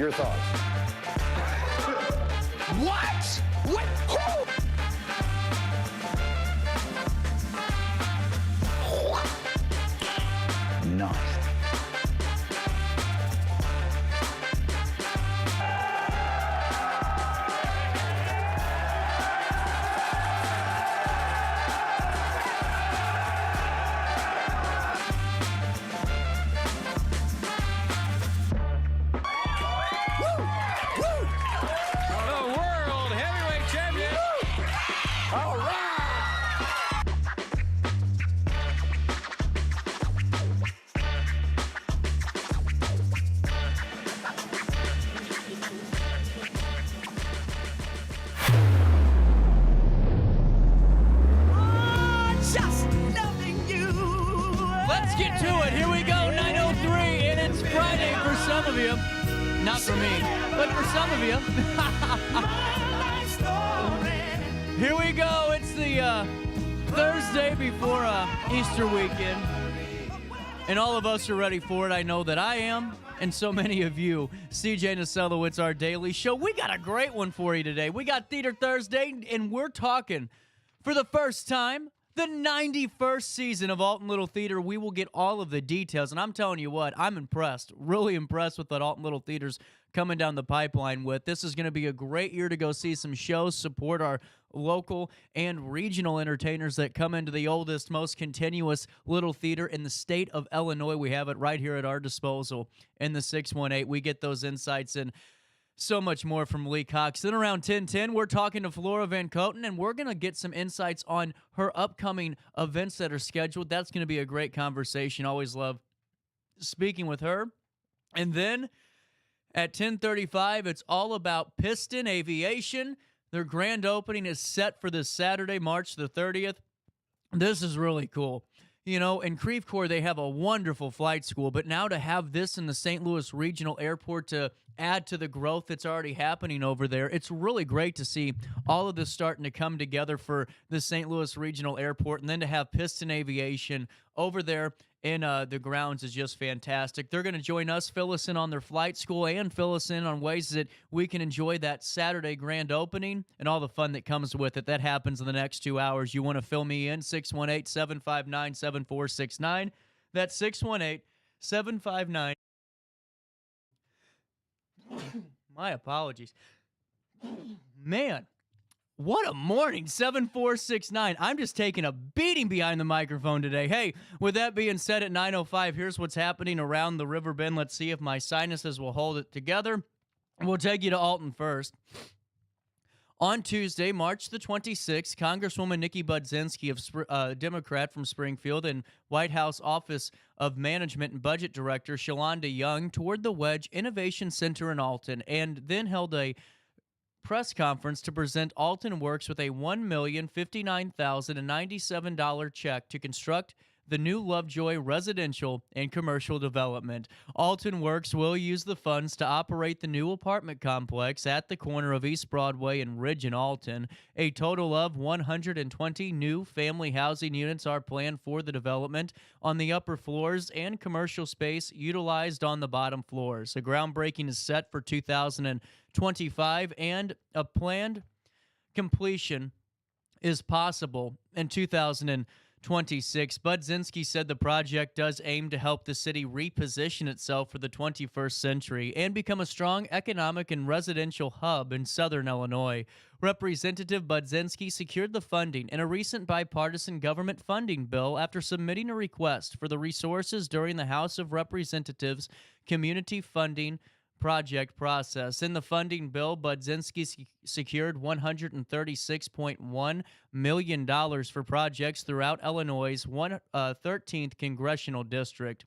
Your thoughts? What? What? Who? Nice. Not for me, but for some of you. Here we go. It's the Thursday before Easter weekend. And all of us are ready for it. I know that I am, and so many of you. CJ Naselowitz, our daily show. We got a great one for you today. We got Theater Thursday, and we're talking, for the first time, the 91st season of Alton Little Theater. We will get all of the details, and I'm telling you what, I'm impressed, really impressed with what Alton Little Theater's coming down the pipeline with. This is going to be a great year to go see some shows, support our local and regional entertainers that come into the oldest, most continuous little theater in the state of Illinois. We have it right here at our disposal in the 618. We get those insights and so much more from Lee Cox. Then around 10:10, we're talking to Flora Van Koten, and we're going to get some insights on her upcoming events that are scheduled. That's going to be a great conversation. Always love speaking with her. And then at 10:35, it's all about Piston Aviation. Their grand opening is set for this Saturday, March the 30th. This is really cool. You know, in Creve Coeur, they have a wonderful flight school, but now to have this in the St. Louis Regional Airport to add to the growth that's already happening over there, it's really great to see all of this starting to come together for the St. Louis Regional Airport, and then to have Piston Aviation over there in the grounds is just fantastic. They're going to join us, fill us in on their flight school, and fill us in on ways that we can enjoy that Saturday grand opening and all the fun that comes with it. That happens in the next 2 hours. You want to fill me in, 618-759-7469. That's 618-759. My apologies. Man. What a morning, 7469. I'm just taking a beating behind the microphone today. Hey, with that being said, at 9:05, here's what's happening around the Riverbend. Let's see if my sinuses will hold it together. We'll take you to Alton first. On Tuesday, March the 26th, Congresswoman Nikki Budzinski, Democrat from Springfield, and White House Office of Management and Budget Director Shalonda Young toured the Wedge Innovation Center in Alton and then held a press conference to present Alton Works with a $1,059,097 check to construct the new Lovejoy residential and commercial development. Alton Works will use the funds to operate the new apartment complex at the corner of East Broadway and Ridge in Alton. A total of 120 new family housing units are planned for the development on the upper floors and commercial space utilized on the bottom floors. The groundbreaking is set for 2025, and a planned completion is possible in 2026. Budzinski said the project does aim to help the city reposition itself for the 21st century and become a strong economic and residential hub in southern Illinois. Representative Budzinski secured the funding in a recent bipartisan government funding bill after submitting a request for the resources during the House of Representatives Community Funding Project process. In the funding bill, Budzinski secured $136.1 million for projects throughout Illinois' 13th congressional district.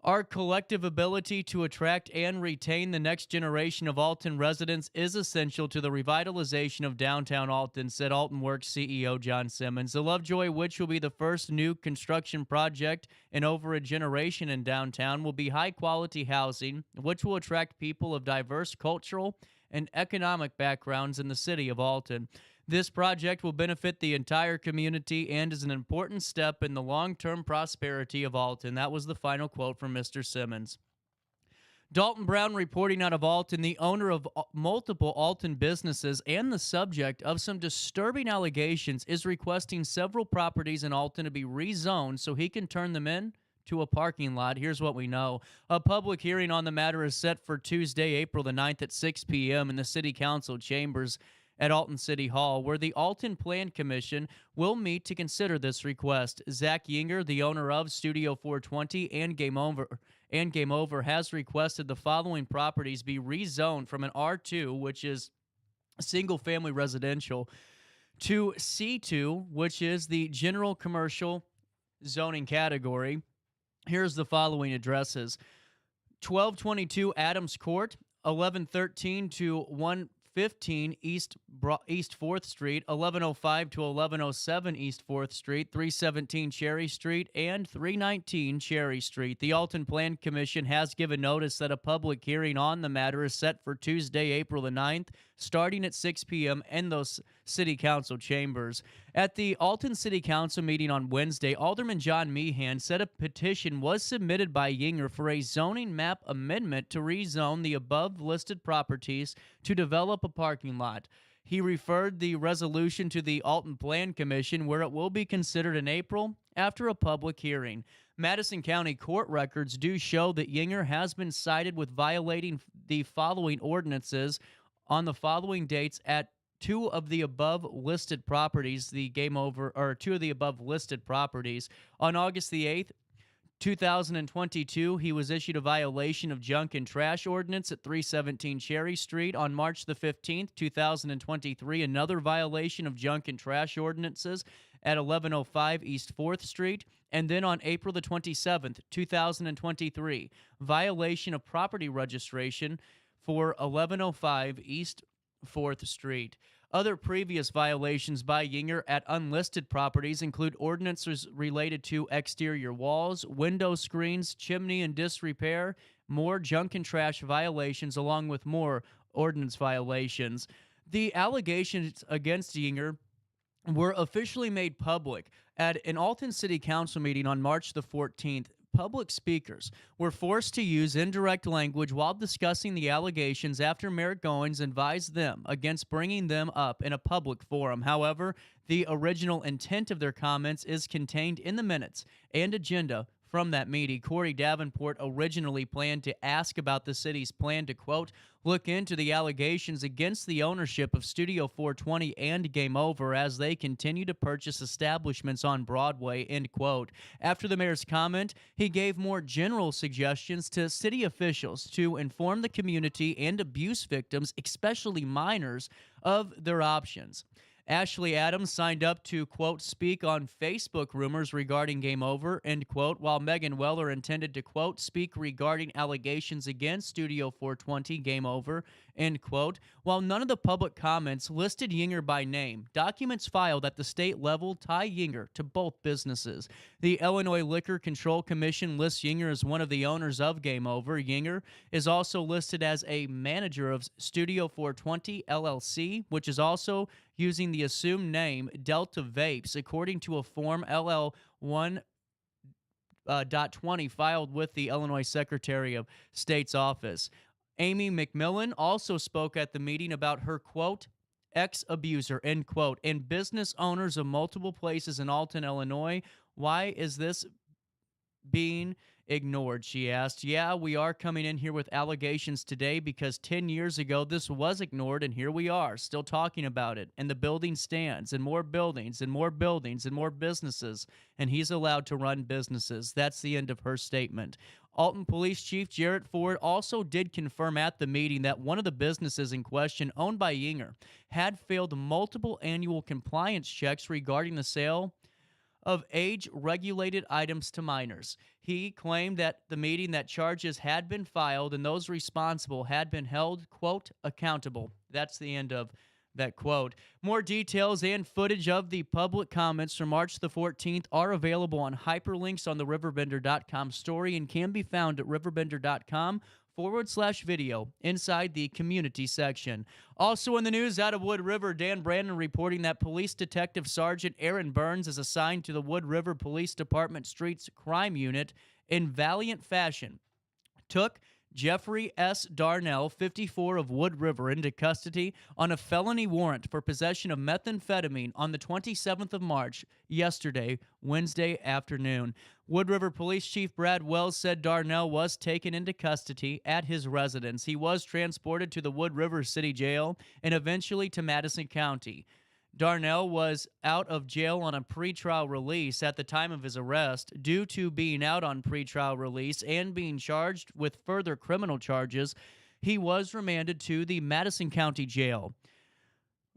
Our collective ability to attract and retain the next generation of Alton residents is essential to the revitalization of downtown Alton, said Alton Works CEO John Simmons. The Lovejoy, which will be the first new construction project in over a generation in downtown, will be high-quality housing, which will attract people of diverse cultural and economic backgrounds in the city of Alton. This project will benefit the entire community and is an important step in the long-term prosperity of Alton. That was the final quote from Mr. Simmons. Dalton Brown reporting out of Alton, the owner of multiple Alton businesses and the subject of some disturbing allegations, is requesting several properties in Alton to be rezoned so he can turn them in to a parking lot. Here's what we know. A public hearing on the matter is set for Tuesday, April the 9th at 6 p.m. in the City Council chambers at Alton City Hall, where the Alton Plan Commission will meet to consider this request. Zach Yinger, the owner of Studio 420 and Game Over, has requested the following properties be rezoned from an R2, which is single-family residential, to C2, which is the general commercial zoning category. Here's the following addresses: 1222 Adams Court, 1113 to 115 East 4th Street, 1105 to 1107 East 4th Street, 317 Cherry Street, and 319 Cherry Street. The Alton Plan Commission has given notice that a public hearing on the matter is set for Tuesday, April the 9th, starting at 6 p.m. in those City Council chambers. At the Alton City Council meeting on Wednesday, Alderman John Meehan said a petition was submitted by Yinger for a zoning map amendment to rezone the above-listed properties to develop a parking lot. He referred the resolution to the Alton Plan Commission, where it will be considered in April after a public hearing. Madison County court records do show that Yinger has been cited with violating the following ordinances on the following dates at two of the above listed properties. Two of the above listed properties. On August the 8th, 2022, he was issued a violation of junk and trash ordinance at 317 Cherry Street. On March the 15th, 2023, another violation of junk and trash ordinances at 1105 East 4th Street. And then on April the 27th, 2023, violation of property registration for 1105 East 4th Street. Other previous violations by Yinger at unlisted properties include ordinances related to exterior walls, window screens, chimney and disrepair, more junk and trash violations, along with more ordinance violations. The allegations against Yinger were officially made public at an Alton City Council meeting on March the 14th. Public speakers were forced to use indirect language while discussing the allegations after Mayor Goins advised them against bringing them up in a public forum. However, the original intent of their comments is contained in the minutes and agenda from that meeting. Corey Davenport originally planned to ask about the city's plan to, quote, look into the allegations against the ownership of Studio 420 and Game Over as they continue to purchase establishments on Broadway, end quote. After the mayor's comment, he gave more general suggestions to city officials to inform the community and abuse victims, especially minors, of their options. Ashley Adams signed up to, quote, speak on Facebook rumors regarding Game Over, end quote, while Megan Weller intended to, quote, speak regarding allegations against Studio 420 Game Over, end quote. While none of the public comments listed Yinger by name, documents filed at the state level tie Yinger to both businesses. The Illinois Liquor Control Commission lists Yinger as one of the owners of Game Over. Yinger is also listed as a manager of Studio 420 LLC, which is also using the assumed name Delta Vapes, according to a Form LL 1.20 filed with the Illinois Secretary of State's office. Amy McMillan also spoke at the meeting about her, quote, ex-abuser, end quote, and business owners of multiple places in Alton, Illinois. Why is this being ignored, she asked. Yeah, we are coming in here with allegations today because 10 years ago this was ignored, and here we are still talking about it. And the building stands, and more buildings, and more buildings, and more businesses, and he's allowed to run businesses. That's the end of her statement. Alton Police Chief Jarrett Ford also did confirm at the meeting that one of the businesses in question, owned by Yinger, had failed multiple annual compliance checks regarding the sale of age-regulated items to minors. He claimed at the meeting that charges had been filed and those responsible had been held, quote, accountable. That's the end of that quote. More details and footage of the public comments from March the 14th are available on hyperlinks on the RiverBender.com story and can be found at RiverBender.com/video inside the community section. Also in the news out of Wood River, Dan Brandon reporting that Police Detective Sergeant Aaron Burns is assigned to the Wood River Police Department Streets Crime Unit in valiant fashion. Took Jeffrey S. Darnell, 54, of Wood River, into custody on a felony warrant for possession of methamphetamine on the 27th of March, yesterday, Wednesday afternoon. Wood River Police Chief Brad Wells said Darnell was taken into custody at his residence. He was transported to the Wood River City Jail and eventually to Madison County. Darnell was out of jail on a pretrial release at the time of his arrest. Due to being out on pretrial release and being charged with further criminal charges, he was remanded to the Madison County Jail.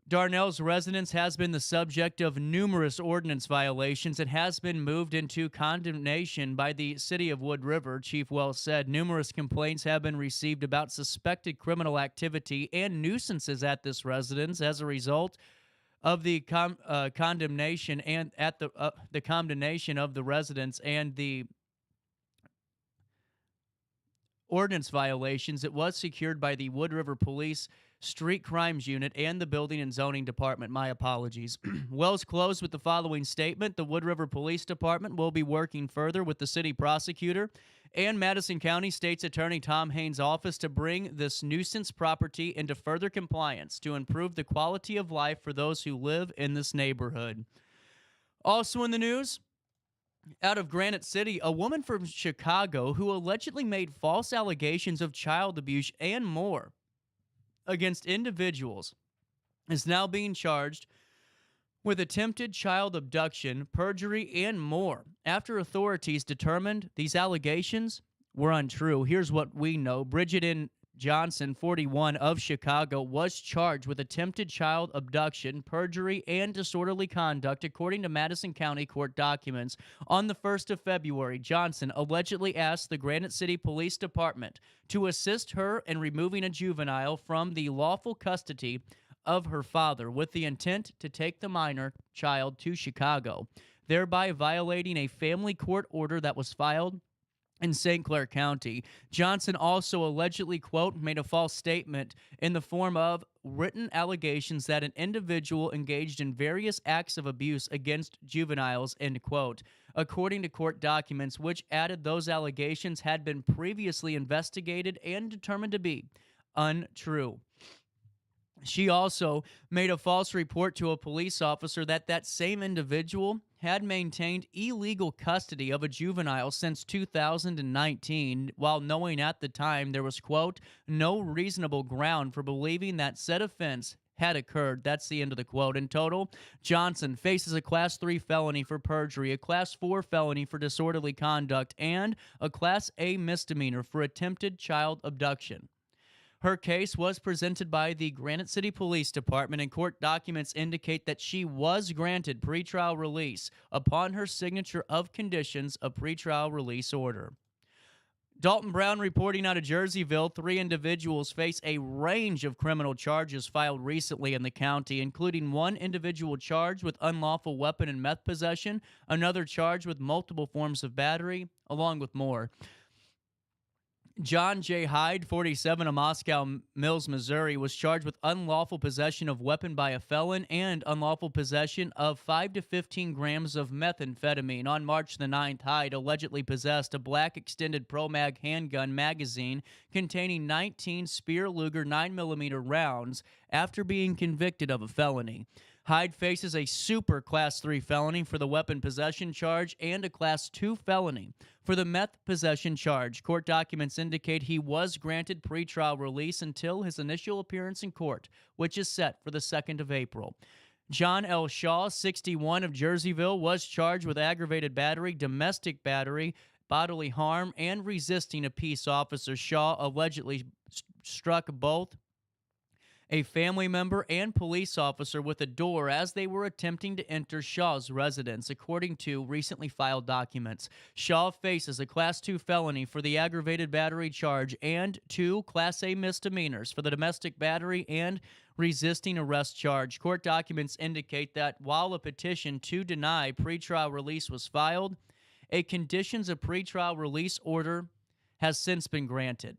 Darnell's residence has been the subject of numerous ordinance violations and has been moved into condemnation by the city of Wood River, Chief Wells said. Numerous complaints have been received about suspected criminal activity and nuisances at this residence as a result of the condemnation and at the condemnation of the residents and the ordinance violations. It was secured by the Wood River Police Street Crimes Unit and the Building and Zoning Department. My apologies. Wells closed with the following statement. The Wood River Police Department will be working further with the city prosecutor and Madison County State's Attorney Tom Haynes' office to bring this nuisance property into further compliance to improve the quality of life for those who live in this neighborhood. Also in the news, out of Granite City, a woman from Chicago who allegedly made false allegations of child abuse and more against individuals is now being charged with attempted child abduction, perjury, and more after authorities determined these allegations were untrue. Here's what we know. Bridget N. Johnson, 41, of Chicago, was charged with attempted child abduction, perjury, and disorderly conduct, according to Madison County court documents. On the 1st of February, Johnson allegedly asked the Granite City Police Department to assist her in removing a juvenile from the lawful custody of her father with the intent to take the minor child to Chicago, thereby violating a family court order that was filed in St. Clair County. Johnson also allegedly, quote, made a false statement in the form of written allegations that an individual engaged in various acts of abuse against juveniles, end quote, according to court documents, which added those allegations had been previously investigated and determined to be untrue. She also made a false report to a police officer that that same individual had maintained illegal custody of a juvenile since 2019, while knowing at the time there was, quote, no reasonable ground for believing that said offense had occurred. That's the end of the quote. In total, Johnson faces a Class 3 felony for perjury, a Class 4 felony for disorderly conduct, and a Class A misdemeanor for attempted child abduction. Her case was presented by the Granite City Police Department, and court documents indicate that she was granted pretrial release upon her signature of conditions of pretrial release order. Dalton Brown reporting out of Jerseyville, 3 individuals face a range of criminal charges filed recently in the county, including one individual charged with unlawful weapon and meth possession, another charged with multiple forms of battery, along with more. John J. Hyde, 47, of Moscow Mills, Missouri, was charged with unlawful possession of weapon by a felon and unlawful possession of 5 to 15 grams of methamphetamine. On March the 9th, Hyde allegedly possessed a black extended Pro Mag handgun magazine containing 19 Speer Luger 9mm rounds after being convicted of a felony. Hyde faces a super Class 3 felony for the weapon possession charge and a Class 2 felony for the meth possession charge. Court documents indicate he was granted pretrial release until his initial appearance in court, which is set for the 2nd of April. John L. Shaw, 61, of Jerseyville, was charged with aggravated battery, domestic battery, bodily harm, and resisting a peace officer. Shaw allegedly struck both a family member and police officer with a door as they were attempting to enter Shaw's residence, according to recently filed documents. Shaw faces a Class 2 felony for the aggravated battery charge and 2 Class A misdemeanors for the domestic battery and resisting arrest charge. Court documents indicate that while a petition to deny pretrial release was filed, a conditions of pretrial release order has since been granted,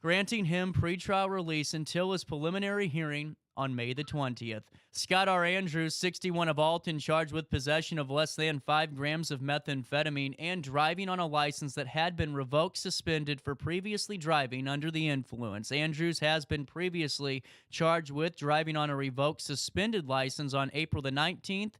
granting him pretrial release until his preliminary hearing on May the 20th. Scott R. Andrews, 61 of Alton, charged with possession of less than 5 grams of methamphetamine and driving on a license that had been revoked, suspended for previously driving under the influence. Andrews has been previously charged with driving on a revoked, suspended license on April the 19th,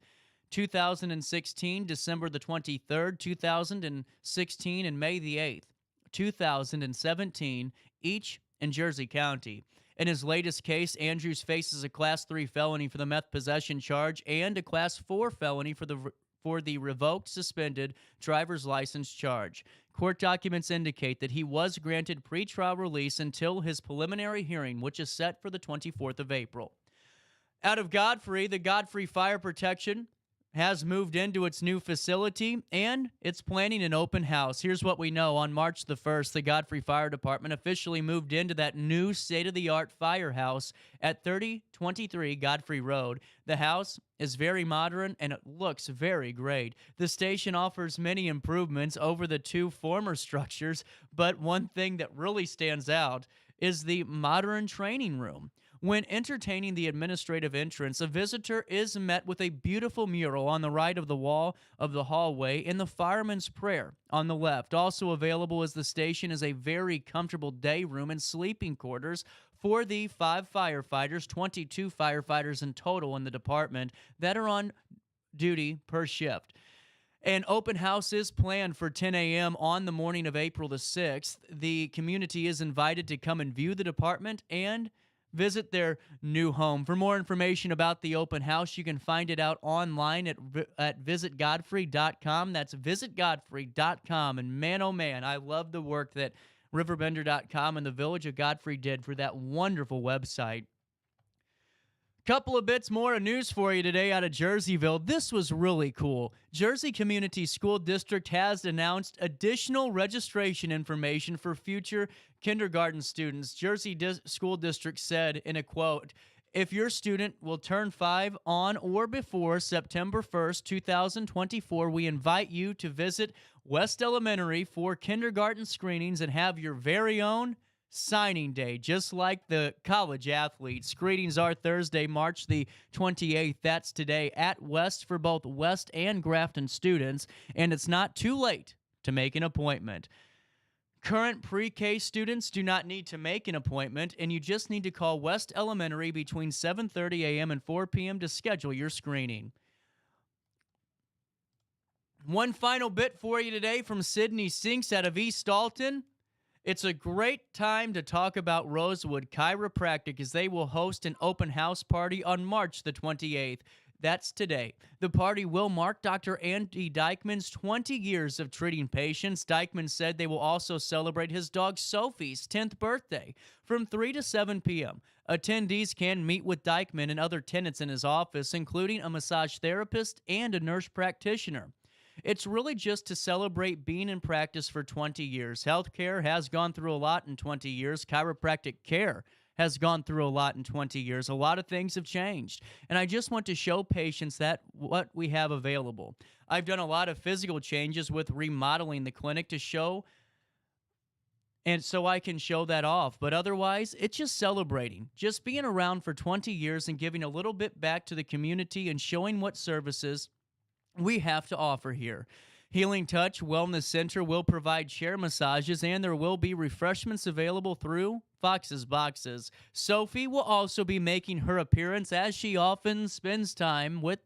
2016, December the 23rd, 2016, and May the 8th, 2017, each in Jersey County. In his latest case, Andrews faces a Class 3 felony for the meth possession charge and a Class 4 felony for the revoked, suspended driver's license charge. Court documents indicate that he was granted pretrial release until his preliminary hearing, which is set for the 24th of April. Out of Godfrey, the Godfrey Fire Protection has moved into its new facility, and it's planning an open house. Here's what we know. On March the 1st, the Godfrey Fire Department officially moved into that new state-of-the-art firehouse at 3023 Godfrey Road. The house is very modern, and it looks very great. The station offers many improvements over the two former structures, but one thing that really stands out is the modern training room. When entertaining the administrative entrance, a visitor is met with a beautiful mural on the right of the wall of the hallway and the Fireman's Prayer on the left. Also available as the station is a very comfortable day room and sleeping quarters for the 5 firefighters, 22 firefighters in total in the department that are on duty per shift. An open house is planned for 10 a.m. on the morning of April the 6th. The community is invited to come and view the department and visit their new home. For more information about the open house, you can find it out online at visitgodfrey.com. That's visitgodfrey.com. And man, oh man, I love the work that RiverBender.com and the Village of Godfrey did for that wonderful website. Couple of bits more of news for you today out of Jerseyville. This was really cool. Jersey Community School District has announced additional registration information for future kindergarten students. Jersey School District said in a quote, "If your student will turn 5 on or before September 1st, 2024, we invite you to visit West Elementary for kindergarten screenings and have your very own signing day, just like the college athletes. Screenings are Thursday, March the 28th. That's today at West for both West and Grafton students, and it's not too late to make an appointment. Current pre-K students do not need to make an appointment, and you just need to call West Elementary between 7:30 a.m. and 4 p.m. to schedule your screening." One final bit for you today from Sydney Sinks out of East Alton. It's a great time to talk about Rosewood Chiropractic as they will host an open house party on March the 28th. That's today. The party will mark Dr. Andy Dykman's 20 years of treating patients. Dykman said they will also celebrate his dog Sophie's 10th birthday from 3 to 7 p.m. Attendees can meet with Dykman and other tenants in his office, including a massage therapist and a nurse practitioner. It's really just to celebrate being in practice for 20 years. Healthcare has gone through a lot in 20 years. Chiropractic care has gone through a lot in 20 years. A lot of things have changed. And I just want to show patients that what we have available. I've done a lot of physical changes with remodeling the clinic to show, and so I can show that off. But otherwise, it's just celebrating. Just being around for 20 years and giving a little bit back to the community and showing what services we have to offer here. Healing Touch Wellness Center will provide chair massages, and there will be refreshments available through Fox's Boxes. Sophie will also be making her appearance, as she often spends time with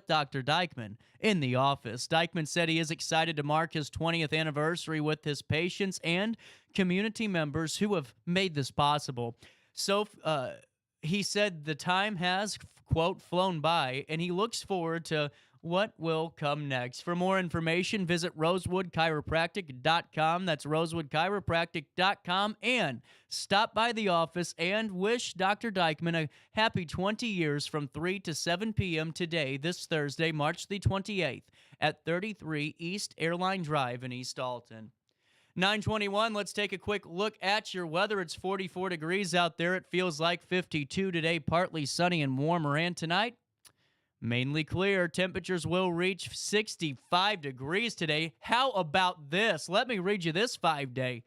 Dr. Dykman in the office. Dykman said he is excited to mark his 20th anniversary with his patients and community members who have made this possible. So he said the time has, quote, flown by, and he looks forward to what will come next. For more information, visit rosewoodchiropractic.com. That's rosewoodchiropractic.com. And stop by the office and wish Dr. Dykman a happy 20 years from 3 to 7 p.m. today, this Thursday, March the 28th, at 33 East Airline Drive in East Alton. 9:21, let's take a quick look at your weather. It's 44 degrees out there. It feels like 52 today, partly sunny and warmer. And tonight, mainly clear. Temperatures will reach 65 degrees today. How about this? Let me read you this 5-day.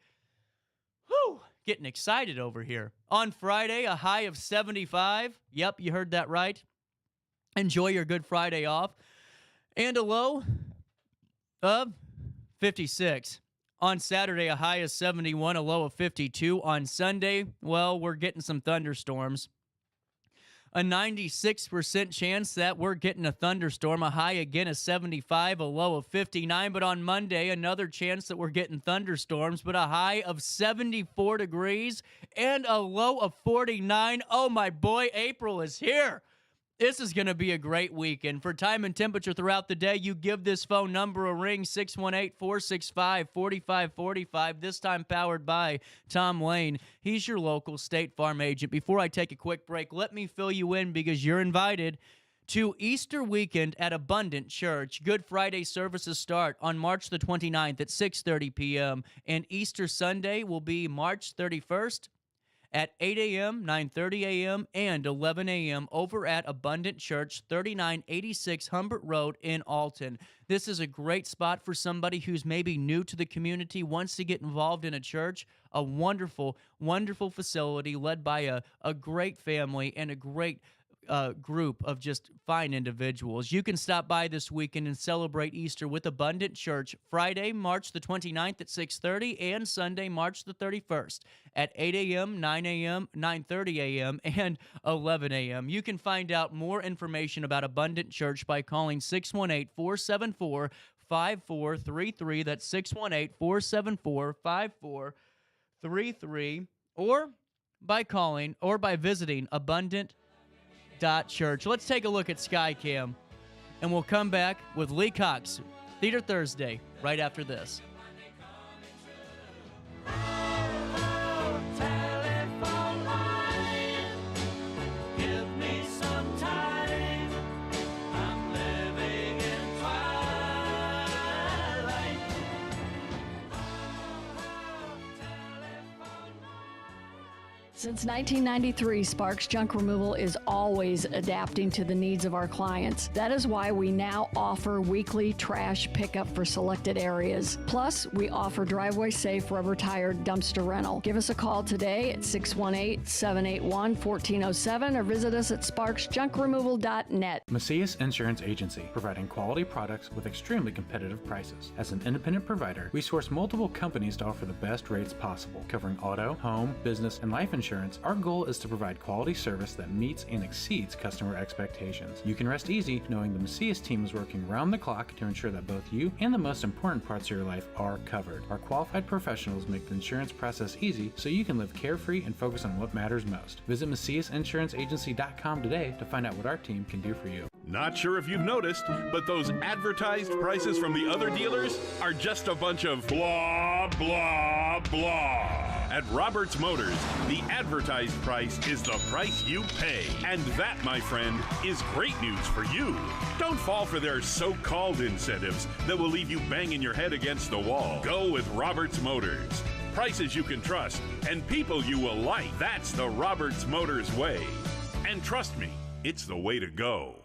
Whew. getting excited over here. On Friday, a high of 75. Yep, you heard that right. Enjoy your Good Friday off. And a low of 56. On Saturday, a high of 71, a low of 52. On Sunday, well, we're getting some thunderstorms. A 96% chance that we're getting a thunderstorm. A high again of 75, a low of 59. But on Monday, another chance that we're getting thunderstorms, but a high of 74 degrees and a low of 49. Oh, my boy, April is here. This is going to be a great weekend. For time and temperature throughout the day, you give this phone number a ring, 618-465-4545, this time powered by Tom Lane. He's your local State Farm agent. Before I take a quick break, let me fill you in because you're invited to Easter weekend at Abundant Church. Good Friday services start on March the 29th at 6:30 p.m., and Easter Sunday will be March 31st at 8 a.m., 9:30 a.m., and 11 a.m. over at Abundant Church, 3986 Humbert Road in Alton. This is a great spot for somebody who's maybe new to the community, wants to get involved in a church. A wonderful, wonderful facility led by a great family and a great group of just fine individuals. You can stop by this weekend and celebrate Easter with Abundant Church Friday, March the 29th at 6:30 and Sunday, March the 31st at 8 a.m., 9 a.m., 9:30 a.m., and 11 a.m. You can find out more information about Abundant Church by calling 618-474-5433. That's 618-474-5433, or by calling or by visiting Abundant Church. Let's take a look at Skycam, and we'll come back with Lee Cox, Theater Thursday, right after this. Since 1993, Sparks Junk Removal is always adapting to the needs of our clients. That is why we now offer weekly trash pickup for selected areas. Plus, we offer driveway-safe rubber-tired dumpster rental. Give us a call today at 618-781-1407 or visit us at sparksjunkremoval.net. Macias Insurance Agency, providing quality products with extremely competitive prices. As an independent provider, we source multiple companies to offer the best rates possible, covering auto, home, business, and life insurance. Our goal is to provide quality service that meets and exceeds customer expectations. You can rest easy knowing the Macias team is working round the clock to ensure that both you and the most important parts of your life are covered. Our qualified professionals make the insurance process easy so you can live carefree and focus on what matters most. Visit MaciasInsuranceAgency.com today to find out what our team can do for you. Not sure if you've noticed, but those advertised prices from the other dealers are just a bunch of blah, blah, blah. At Roberts Motors, the advertised price is the price you pay. And that, my friend, is great news for you. Don't fall for their so-called incentives that will leave you banging your head against the wall. Go with Roberts Motors. Prices you can trust and people you will like. That's the Roberts Motors way. And trust me, it's the way to go.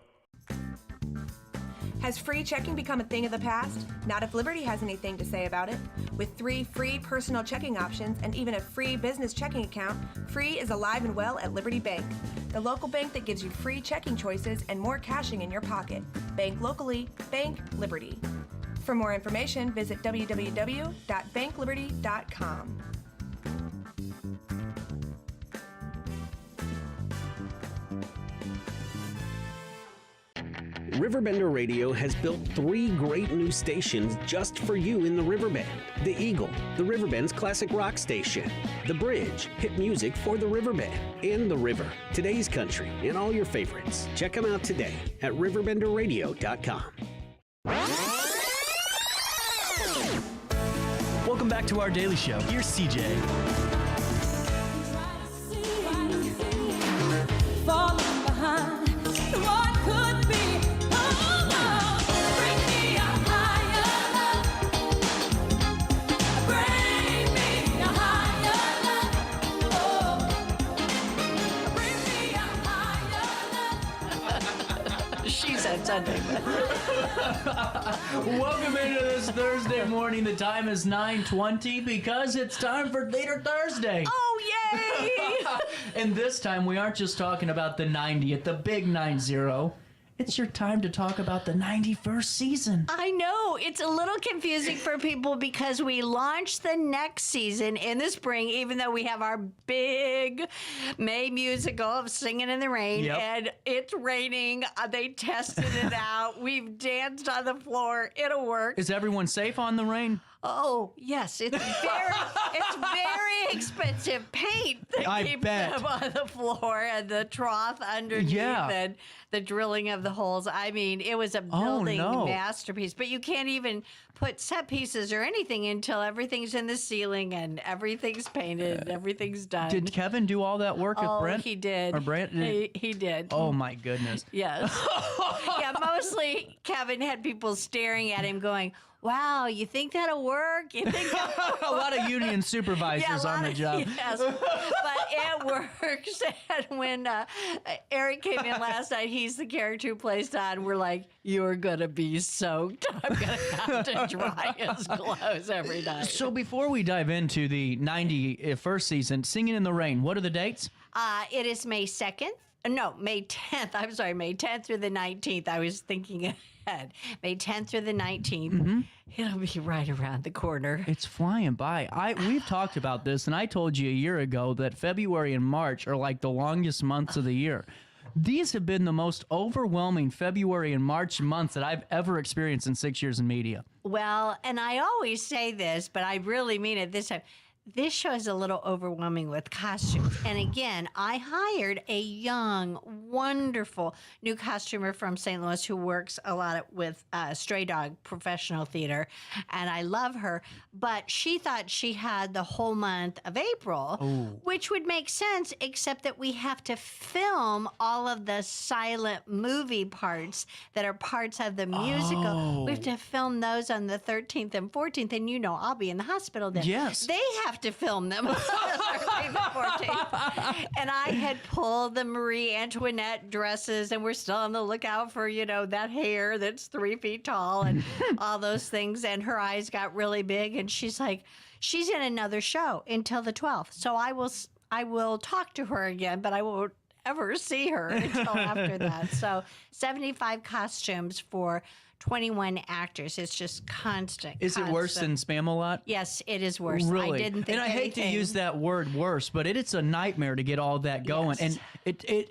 Has free checking become a thing of the past? Not if Liberty has anything to say about it. With 3 free personal checking options and even a free business checking account, free is alive and well at Liberty Bank. The local bank that gives you free checking choices and more cashing in your pocket. Bank locally, bank Liberty. For more information, visit www.bankliberty.com. RiverBender Radio has built 3 great new stations just for you in the Riverbend. The Eagle, the Riverbend's classic rock station. The Bridge, hit music for the Riverbend. And The River, today's country, and all your favorites. Check them out today at RiverBenderRadio.com. Welcome back to our daily show. Here's CJ. Falling behind what could be. Bring me a higher love. Bring me a higher love. Oh, bring me a higher love. She said Sunday. Welcome into this Thursday morning. The time is 9:20 because it's time for Theater Thursday. Oh, And this time, we aren't just talking about the 90th, the big 90. It's your time to talk about the 91st season. I know. It's a little confusing for people because we launched the next season in the spring, even though we have our big May musical of Singing in the Rain. Yep. And it's raining. They tested it out. We've danced on the floor. It'll work. Is everyone safe on the rain? Oh, yes. It's very expensive paint that I keeps bet. them on the floor and the trough underneath and the drilling of the holes. I mean, it was a building masterpiece. But you can't even put set pieces or anything until everything's in the ceiling and everything's painted and everything's done. Did Kevin do all that work with Brent? He did. Or Brent? He did. Oh, my goodness. Yes. Yeah, mostly Kevin had people staring at him going, wow, you think that'll work? You think A lot of union supervisors on the job. Yes, but it works. And when Eric came in last night, he's the character who plays Don. We're like, you're going to be soaked. I'm going to have to dry his clothes every night. So before we dive into the 91st season, Singing in the Rain, what are the dates? It is May 2nd. No, May 10th. I'm sorry, May 10th through the 19th. I was thinking ahead. May 10th through the 19th. Mm-hmm. It'll be right around the corner. It's flying by. We've talked about this, and I told you a year ago that February and March are like the longest months of the year. These have been the most overwhelming February and March months that I've ever experienced in 6 years in media. Well, and I always say this, but I really mean it this time. This show is a little overwhelming with costumes. And again, I hired a young, wonderful new costumer from St. Louis who works a lot with Stray Dog Professional Theater. And I love her. But she thought she had the whole month of April, which would make sense, except that we have to film all of the silent movie parts that are parts of the musical. We have to film those on the 13th and 14th. And you know, I'll be in the hospital then. Yes. They have to film them on the 13th and 14th. And I had pulled the Marie Antoinette dresses, and we're still on the lookout for, you know, that hair that's 3 feet tall and all those things. And her eyes got really big, and she's like, she's in another show until the 12th. So I will talk to her again, but I won't ever see her until after that. So 75 costumes for 21 actors. It's just constant. Is it worse than Spam-A-Lot? Yes, it is worse. Really? I didn't think and I hate to use that word worse, but it's a nightmare to get all that going. Yes. And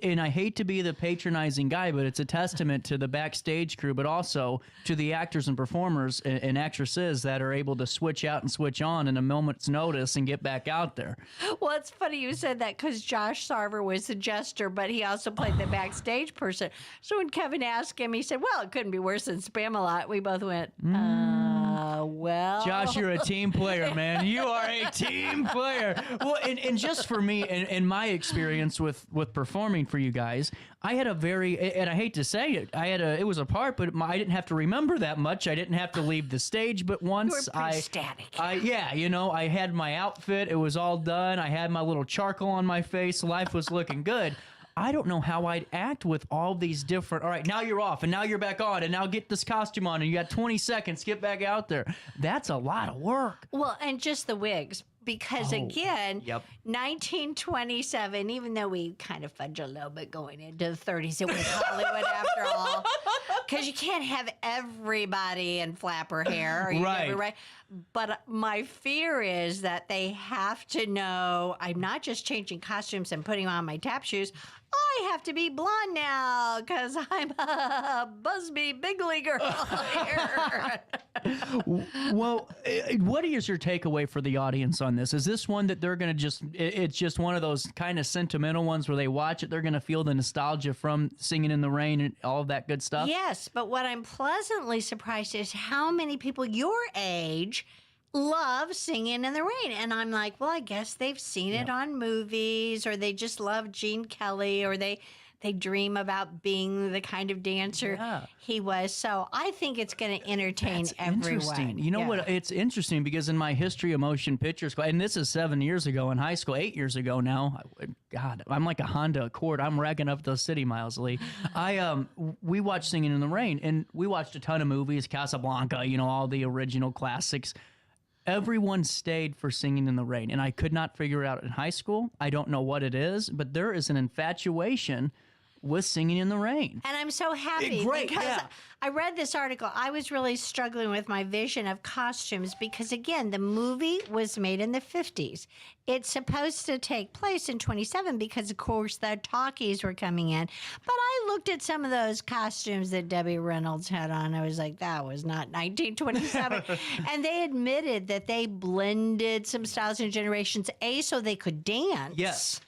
and I hate to be the patronizing guy, but it's a testament to the backstage crew, but also to the actors and performers and actresses that are able to switch out and switch on in a moment's notice and get back out there. Well, it's funny you said that because Josh Sarver was the jester, but he also played the backstage person. So when Kevin asked him, he said, well, it couldn't be worse than Spam-A-Lot. We both went, well. Josh, you're a team player, man. You are a team player. Well, and just for me, and my experience with performing for you guys, I had a very, and I hate to say it, it was a part, but I didn't have to remember that much. I didn't have to leave the stage, but once You were pretty static. I had my outfit. It was all done. I had my little charcoal on my face. Life was looking good. I don't know how I'd act with all these different, all right, now you're off, and now you're back on, and now get this costume on, and you got 20 seconds, get back out there. That's a lot of work. Well, and just the wigs. Because again, 1927, even though we kind of fudge a little bit going into the 30s, it was Hollywood after all. Because you can't have everybody in flapper hair. Or you never, right? But my fear is that they have to know I'm not just changing costumes and putting on my tap shoes. I have to be blonde now because I'm a Busby Bigley girl here. Well, what is your takeaway for the audience on this? Is this one that they're going to it's just one of those kind of sentimental ones where they watch it, they're going to feel the nostalgia from Singing in the Rain and all of that good stuff? Yes, but what I'm pleasantly surprised is how many people your age love Singing in the Rain. And I'm like, well, I guess they've seen it on movies, or they just love Gene Kelly, or they dream about being the kind of dancer he was. So I think it's going to entertain everyone. Interesting. You know what? It's interesting because in my history of motion pictures, and this is 7 years ago in high school, 8 years ago now. God, I'm like a Honda Accord. I'm racking up those city miles, Lee. We watched Singing in the Rain, and we watched a ton of movies, Casablanca, you know, all the original classics. Everyone stayed for Singing in the Rain, and I could not figure it out in high school. I don't know what it is, but there is an infatuation with Singing in the Rain. And I'm so happy because I read this article. I was really struggling with my vision of costumes because, again, the movie was made in the 50s. It's supposed to take place in 27 because, of course, the talkies were coming in. But I looked at some of those costumes that Debbie Reynolds had on. I was like, that was not 1927. And they admitted that they blended some styles and generations, so they could dance. Yes.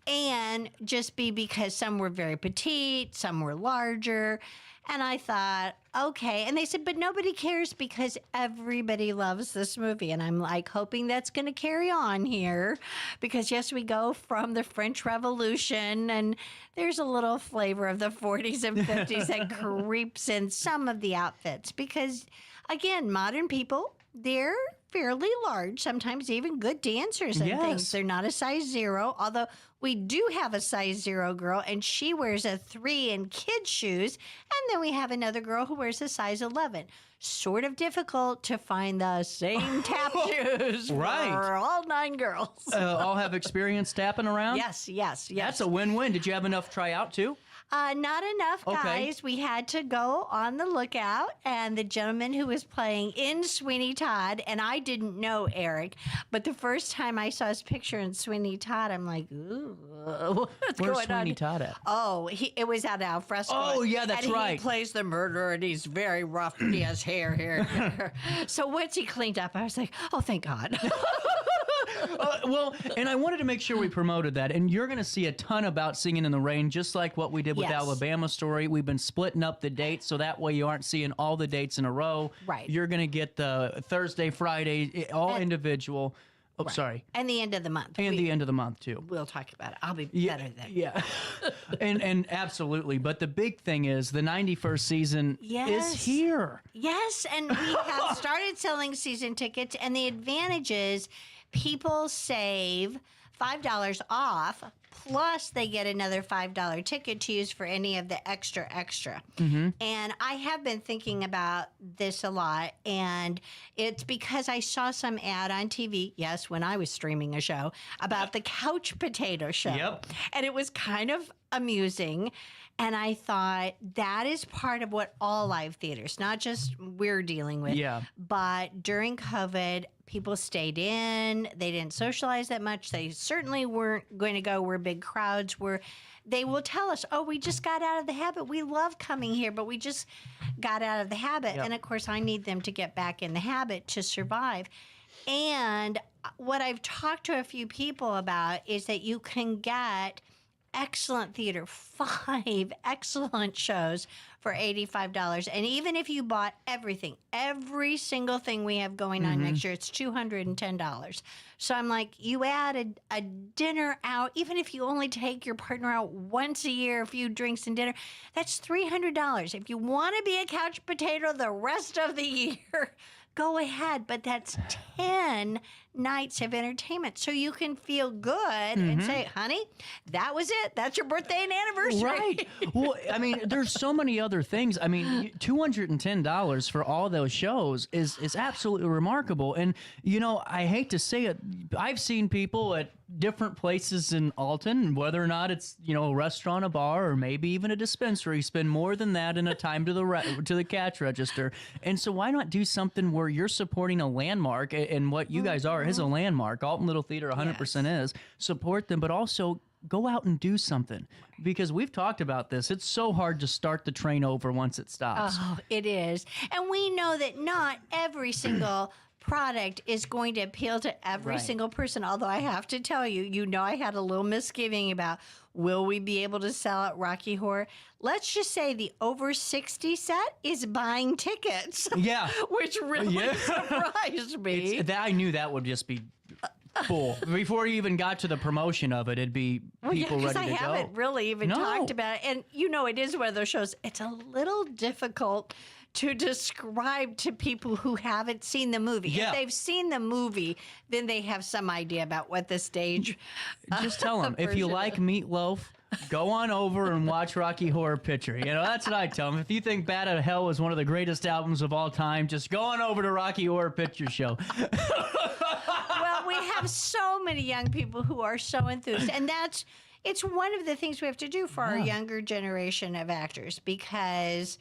And just because some were very petite, some were larger. And I thought, okay. And they said, but nobody cares because everybody loves this movie. And I'm like hoping that's going to carry on here because, yes, we go from the French Revolution and there's a little flavor of the 40s and 50s that creeps in some of the outfits because, again, modern people, they're fairly large, sometimes even good dancers and things. They're not a size 0, although we do have a size 0 girl, and she wears a 3 in kids' shoes, and then we have another girl who wears a size 11. Sort of difficult to find the same tap shoes for all 9 girls. All have experience tapping around? Yes. That's a win-win. Did you have enough try out, too? Not enough, guys. We had to go on the lookout, and the gentleman who was playing in Sweeney Todd, and I didn't know Eric, but the first time I saw his picture in Sweeney Todd, I'm like, ooh, what's Where's going on? Sweeney Todd at? Oh, it was at Al Fresco. Oh, yeah, that's right. He plays the murderer, and he's very rough, and he has hair here. So once he cleaned up, I was like, oh, thank God. Well, and I wanted to make sure we promoted that. And you're going to see a ton about Singing in the Rain, just like what we did with Alabama Story. We've been splitting up the dates, so that way you aren't seeing all the dates in a row. Right. You're going to get the Thursday, Friday, all individual. Oh, sorry. And the end of the month. And the end of the month, too. We'll talk about it. I'll be better then. Yeah. and absolutely. But the big thing is the 91st season is here. Yes, and we have started selling season tickets, and the advantage is people save $5 off, plus they get another $5 ticket to use for any of the extra. Mm-hmm. And I have been thinking about this a lot, and it's because I saw some ad on TV, yes, when I was streaming a show, about the Couch Potato Show. Yep. And it was kind of amusing. And I thought that is part of what all live theaters, not just we're dealing with. Yeah. But during COVID, people stayed in. They didn't socialize that much. They certainly weren't going to go where big crowds were. They will tell us, oh, we just got out of the habit. We love coming here, but we just got out of the habit. Yep. And, of course, I need them to get back in the habit to survive. And what I've talked to a few people about is that you can get excellent theater, 5 excellent shows for $85. And even if you bought everything, every single thing we have going on next year, it's $210. So I'm like, you add a dinner out, even if you only take your partner out once a year, a few drinks and dinner, that's $300. If you want to be a couch potato the rest of the year, go ahead. But that's 10 nights of entertainment. So you can feel good and say, honey, that was it. That's your birthday and anniversary. Right. Well, I mean, there's so many other things. I mean, $210 for all those shows is absolutely remarkable. And, you know, I hate to say it, I've seen people at different places in Alton, whether or not it's, you know, a restaurant, a bar, or maybe even a dispensary, spend more than that in a time to the cash register. And so why not do something where you're supporting a landmark, and what you guys are is a landmark. Alton Little Theater 100% is. Support them, but also go out and do something, because we've talked about this. It's so hard to start the train over once it stops. Oh, it is. And we know that not every single product is going to appeal to every single person. Although I have to tell you, you know, I had a little misgiving about, will we be able to sell at Rocky Horror? Let's just say the over 60 set is buying tickets. Yeah. Which really surprised me. I knew that would just be full. Before you even got to the promotion of it, it'd be people ready to go. I haven't really even talked about it. And, you know, it is one of those shows, it's a little difficult to describe to people who haven't seen the movie. Yeah. If they've seen the movie, then they have some idea about what the stage just tell them, if you like meatloaf, go on over and watch Rocky Horror Picture. You know, that's what I tell them. If you think Bat Out of Hell was one of the greatest albums of all time, just go on over to Rocky Horror Picture Show. Well, we have so many young people who are so enthused, and it's one of the things we have to do for our younger generation of actors, because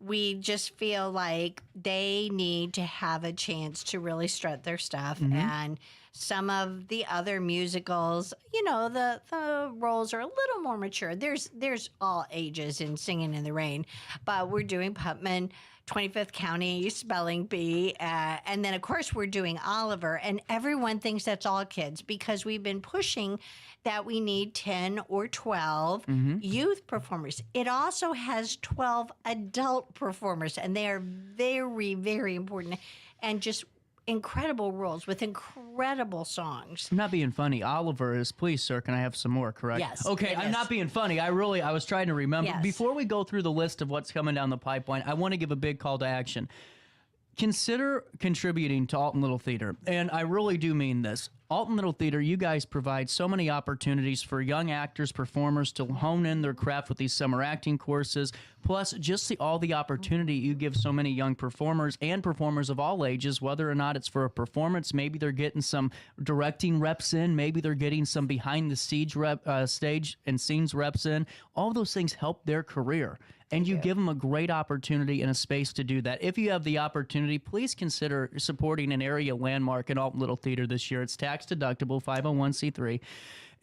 we just feel like they need to have a chance to really strut their stuff. And some of the other musicals, you know, the roles are a little more mature. There's all ages in Singing in the Rain, but we're doing Putman, 25th County, Spelling Bee, and then of course we're doing Oliver, and everyone thinks that's all kids because we've been pushing that we need 10 or 12 youth performers. It also has 12 adult performers, and they are very, very important and just incredible roles with incredible songs. I'm not being funny. Oliver is, please, sir, can I have some more, correct? Yes. Okay, I'm not being funny. I was trying to remember. Yes. Before we go through the list of what's coming down the pipeline, I want to give a big call to action. Consider contributing to Alton Little Theater, and I really do mean this. Alton Little Theater, you guys provide so many opportunities for young actors, performers to hone in their craft with these summer acting courses, plus just all the opportunity you give so many young performers and performers of all ages, whether or not it's for a performance, maybe they're getting some directing reps in, maybe they're getting some behind the stage and scenes reps in. All those things help their career. And you give them a great opportunity and a space to do that. If you have the opportunity, please consider supporting an area landmark in Alton Little Theater this year. It's tax deductible, 501c3,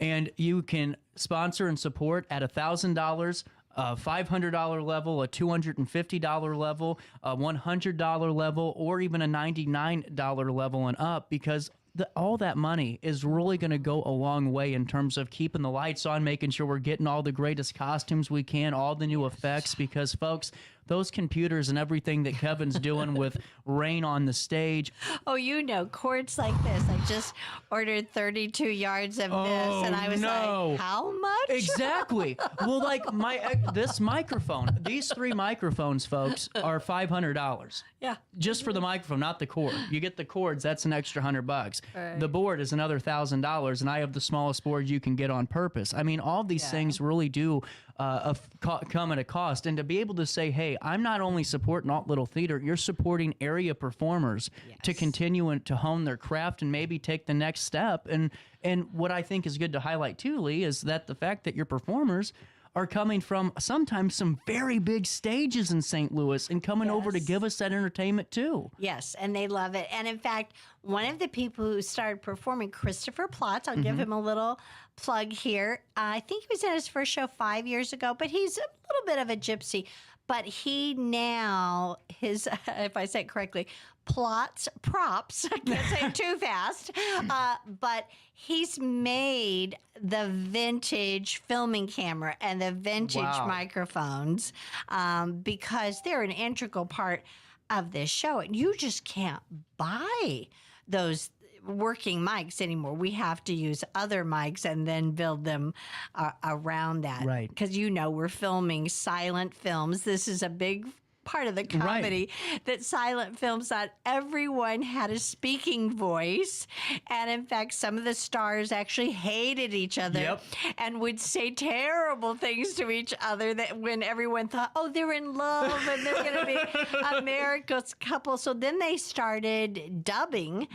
and you can sponsor and support at $1,000. A $500 level, a $250 level, a $100 level, or even a $99 level and up, because all that money is really going to go a long way in terms of keeping the lights on, making sure we're getting all the greatest costumes we can, all the new effects, because, folks, those computers and everything that Kevin's doing with rain on the stage. Oh, you know, cords like this. I just ordered 32 yards of this, and I was like, how much? Exactly. Well, like this microphone, these 3 microphones, folks, are $500. Yeah. Just for the microphone, not the cord. You get the cords, that's an extra $100. Right. The board is another $1,000, and I have the smallest board you can get on purpose. I mean, all these things really do come at a cost. And to be able to say, hey, I'm not only supporting Alton Little Theater, you're supporting area performers to continue and to hone their craft and maybe take the next step. And what I think is good to highlight too, Lee, is that the fact that your performers are coming from sometimes some very big stages in St. Louis and coming over to give us that entertainment too. Yes, and they love it. And in fact, one of the people who started performing, Christopher Plotz, I'll give him a little plug here. I think he was in his first show 5 years ago, but he's a little bit of a gypsy. But he now, if I say it correctly, Props, I can't say it too fast, but he's made the vintage filming camera and the vintage microphones because they're an integral part of this show. And you just can't buy those working mics anymore. We have to use other mics and then build them around that. Right. Because, you know, we're filming silent films. This is a big part of the comedy that silent films, not everyone had a speaking voice. And in fact, some of the stars actually hated each other and would say terrible things to each other that when everyone thought, oh, they're in love and they're going to be a married couple. So then they started dubbing.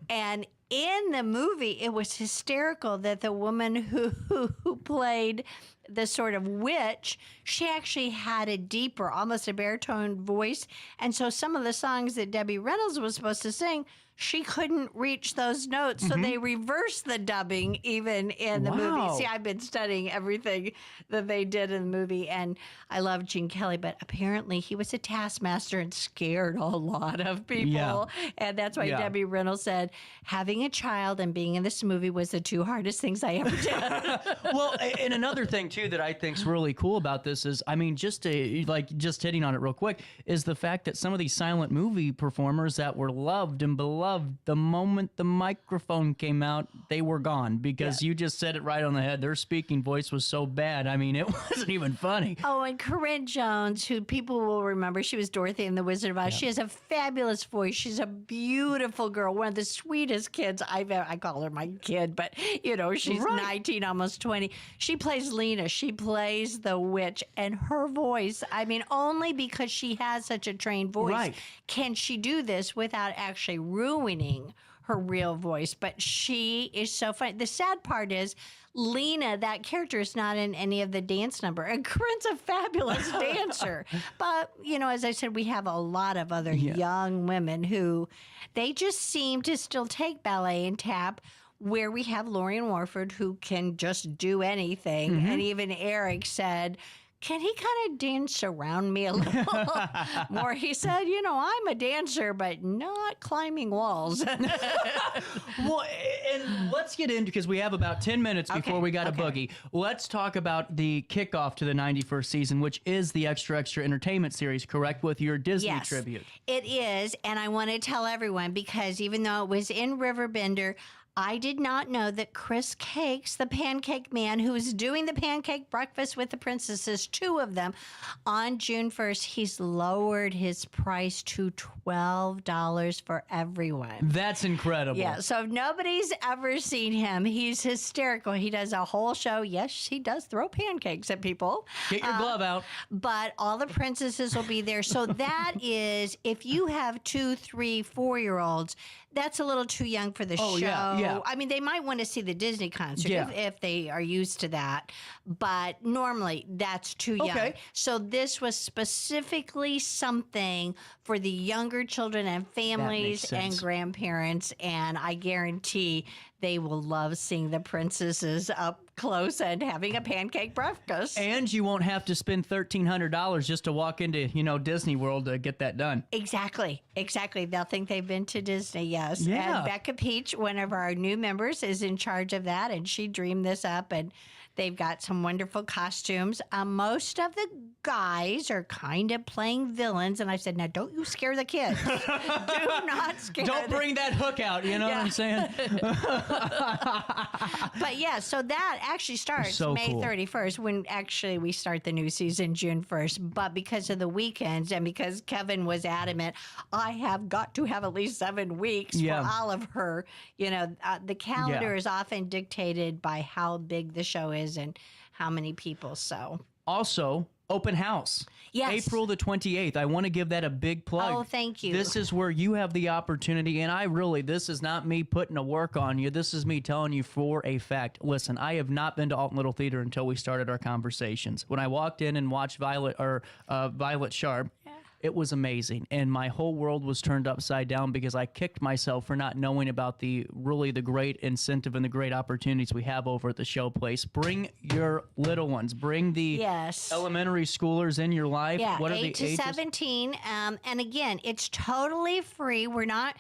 And in the movie, it was hysterical that the woman who played the sort of witch, she actually had a deeper, almost a baritone voice. And so some of the songs that Debbie Reynolds was supposed to sing, she couldn't reach those notes. So they reversed the dubbing even in the movie. See, I've been studying everything that they did in the movie, and I love Gene Kelly, but apparently he was a taskmaster and scared a lot of people. And that's why Debbie Reynolds said, having a child and being in this movie was the 2 hardest things I ever did. Well, and another thing, too, that I think is really cool about this is, I mean, just hitting on it real quick, is the fact that some of these silent movie performers that were loved and beloved loved the moment the microphone came out, they were gone because you just said it right on the head. Their speaking voice was so bad. I mean, it wasn't even funny. Oh, and Corinne Jones, who people will remember, she was Dorothy in The Wizard of Oz. She has a fabulous voice. She's a beautiful girl, one of the sweetest kids I've ever. I call her my kid, but she's 19, almost 20. She plays Lena. She plays the witch, and her voice. I mean, only because she has such a trained voice can she do this without actually ruining her real voice. But she is so funny. The sad part is Lena, that character, is not in any of the dance number. And Corinne's a fabulous dancer. But, as I said, we have a lot of other young women who they just seem to still take ballet and tap, where we have Lorian Warford, who can just do anything. And even Eric said, can he kind of dance around me a little more? He said, I'm a dancer, but not climbing walls. Well, and let's get into, because we have about 10 minutes before we got a boogie. Let's talk about the kickoff to the 91st season, which is the Extra Entertainment series, correct, with your Disney tribute? It is, and I want to tell everyone, because even though it was in Riverbender, I did not know that Chris Cakes, the pancake man who is doing the pancake breakfast with the princesses, 2 of them, on June 1st, he's lowered his price to $12 for everyone. That's incredible. Yeah, so if nobody's ever seen him, he's hysterical. He does a whole show. Yes, he does throw pancakes at people. Get your glove out. But all the princesses will be there. So that is, if you have 2, 3, 4-year-olds, that's a little too young for the show. Yeah. I mean, they might want to see the Disney concert if they are used to that. But normally, that's too young. So this was specifically something for the younger children and families and grandparents. And I guarantee they will love seeing the princesses up close and having a pancake breakfast. And you won't have to spend $1,300 just to walk into, Disney World to get that done. Exactly. They'll think they've been to Disney, yes. Yeah. And Becca Peach, one of our new members, is in charge of that, and she dreamed this up, and they've got some wonderful costumes. Most of the guys are kind of playing villains, and I said, now don't you scare the kids. Do not scare Don't bring that hook out, you know what I'm saying? But yeah, so that actually starts May 31st, when actually we start the new season June 1st. But because of the weekends and because Kevin was adamant, I have got to have at least 7 weeks for Oliver. The calendar is often dictated by how big the show is and how many people. So also, open house. Yes. April the 28th. I want to give that a big plug. Oh, thank you. This is where you have the opportunity, and this is not me putting a work on you. This is me telling you for a fact. Listen, I have not been to Alton Little Theater until we started our conversations. When I walked in and watched Violet Sharp, it was amazing, and my whole world was turned upside down because I kicked myself for not knowing about the great incentive and the great opportunities we have over at the show place. Bring your little ones. Bring the elementary schoolers in your life. Yeah, what are 8 the to ages? 17. And again, it's totally free. We're not,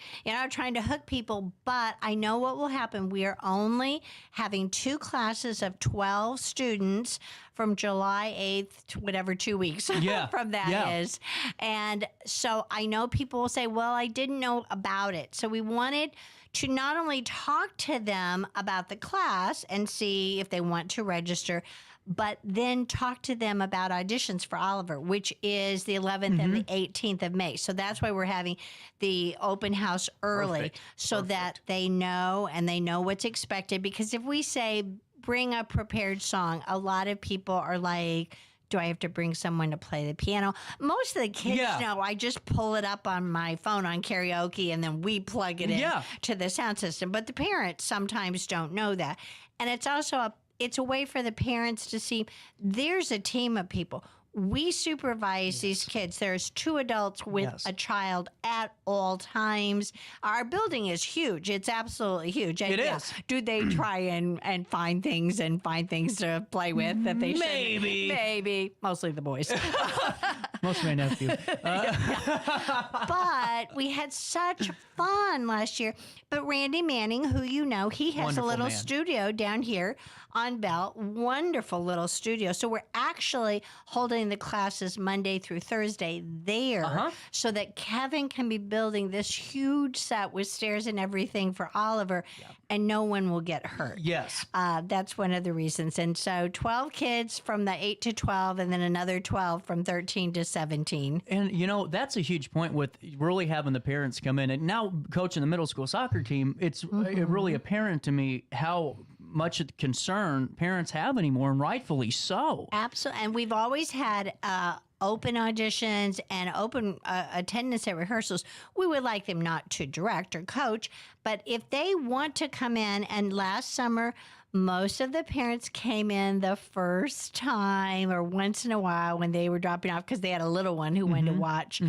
trying to hook people, but I know what will happen. We are only having 2 classes of 12 students from July 8th to whatever 2 weeks from that is. And so I know people will say, well, I didn't know about it. So we wanted to not only talk to them about the class and see if they want to register, but then talk to them about auditions for Oliver, which is the 11th and the 18th of May. So that's why we're having the open house early so that they know and they know what's expected. Because if we say, bring a prepared song, a lot of people are like, do I have to bring someone to play the piano? Most of the kids know I just pull it up on my phone on karaoke and then we plug it in to the sound system. But the parents sometimes don't know that. And it's also it's a way for the parents to see there's a team of people. We supervise these kids. There's 2 adults with a child at all times. Our building is huge. It's absolutely huge. And it is. Do they try and find things to play with that they shouldn't? Maybe. Mostly the boys. Most of my nephew. But we had such fun last year. But Randy Manning, who you know, he has Wonderful a little man. studio down here on Bell. Wonderful little studio. So we're actually holding the classes Monday through Thursday there so that Kevin can be building this huge set with stairs and everything for Oliver, and no one will get hurt. Yes. That's one of the reasons. And so 12 kids from the 8 to 12, and then another 12 from 13 to 17. And, you know, that's a huge point with really having the parents come in. And now coaching the middle school soccer team, it's really apparent to me how much concern parents have anymore, and rightfully so. Absolutely. And we've always had open auditions and open attendance at rehearsals. We would like them not to direct or coach, but if they want to come in, and last summer, most of the parents came in the first time or once in a while when they were dropping off because they had a little one who wanted to watch.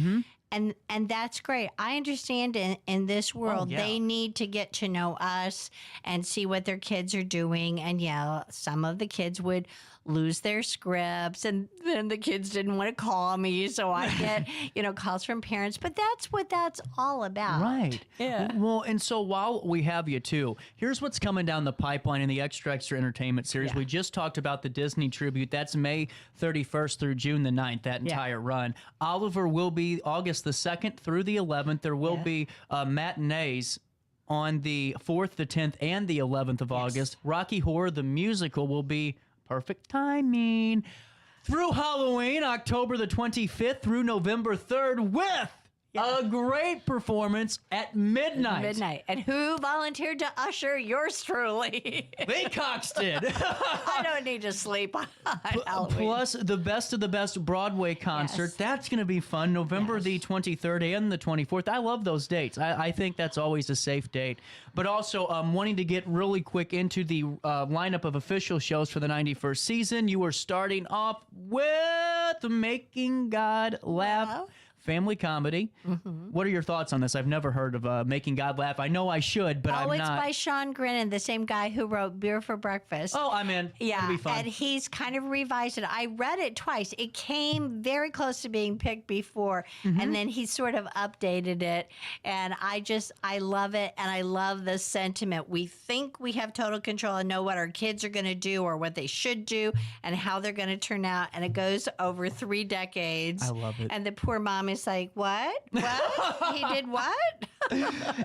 And that's great. I understand in this world, they need to get to know us and see what their kids are doing. And yeah, some of the kids would lose their scripts, and then the kids didn't want to call me. So I get, calls from parents. But that's what that's all about. Right. Yeah. Well, and so while we have you too, here's what's coming down the pipeline in the Extra Entertainment series. Yeah. We just talked about the Disney tribute. That's May 31st through June the 9th, that entire run. Oliver will be August the 2nd through the 11th. There will be matinees on the 4th, the 10th, and the 11th of August. Rocky Horror, the musical, will be perfect timing through Halloween, October the 25th through November 3rd, with a great performance at midnight. And who volunteered to usher? Yours truly. Lee Cox did. I don't need to sleep on Halloween. Plus, the best of the best Broadway concert. Yes. That's going to be fun. November the 23rd and the 24th. I love those dates. I think that's always a safe date. But also, wanting to get really quick into the lineup of official shows for the 91st season, you are starting off with Making God Laugh. Family comedy. What are your thoughts on this? I've never heard of Making God Laugh. I know I should, but I'm not. It's by Sean Grennan, the same guy who wrote Beer for Breakfast. Oh, I'm in. Yeah, It'll be fun. and he's kind of revised it. I read it twice. It came very close to being picked before, and then he sort of updated it. And I love it, and I love the sentiment. We think we have total control and know what our kids are going to do or what they should do and how they're going to turn out. And it goes over 3 decades. I love it. And the poor mom is like, what? He did what?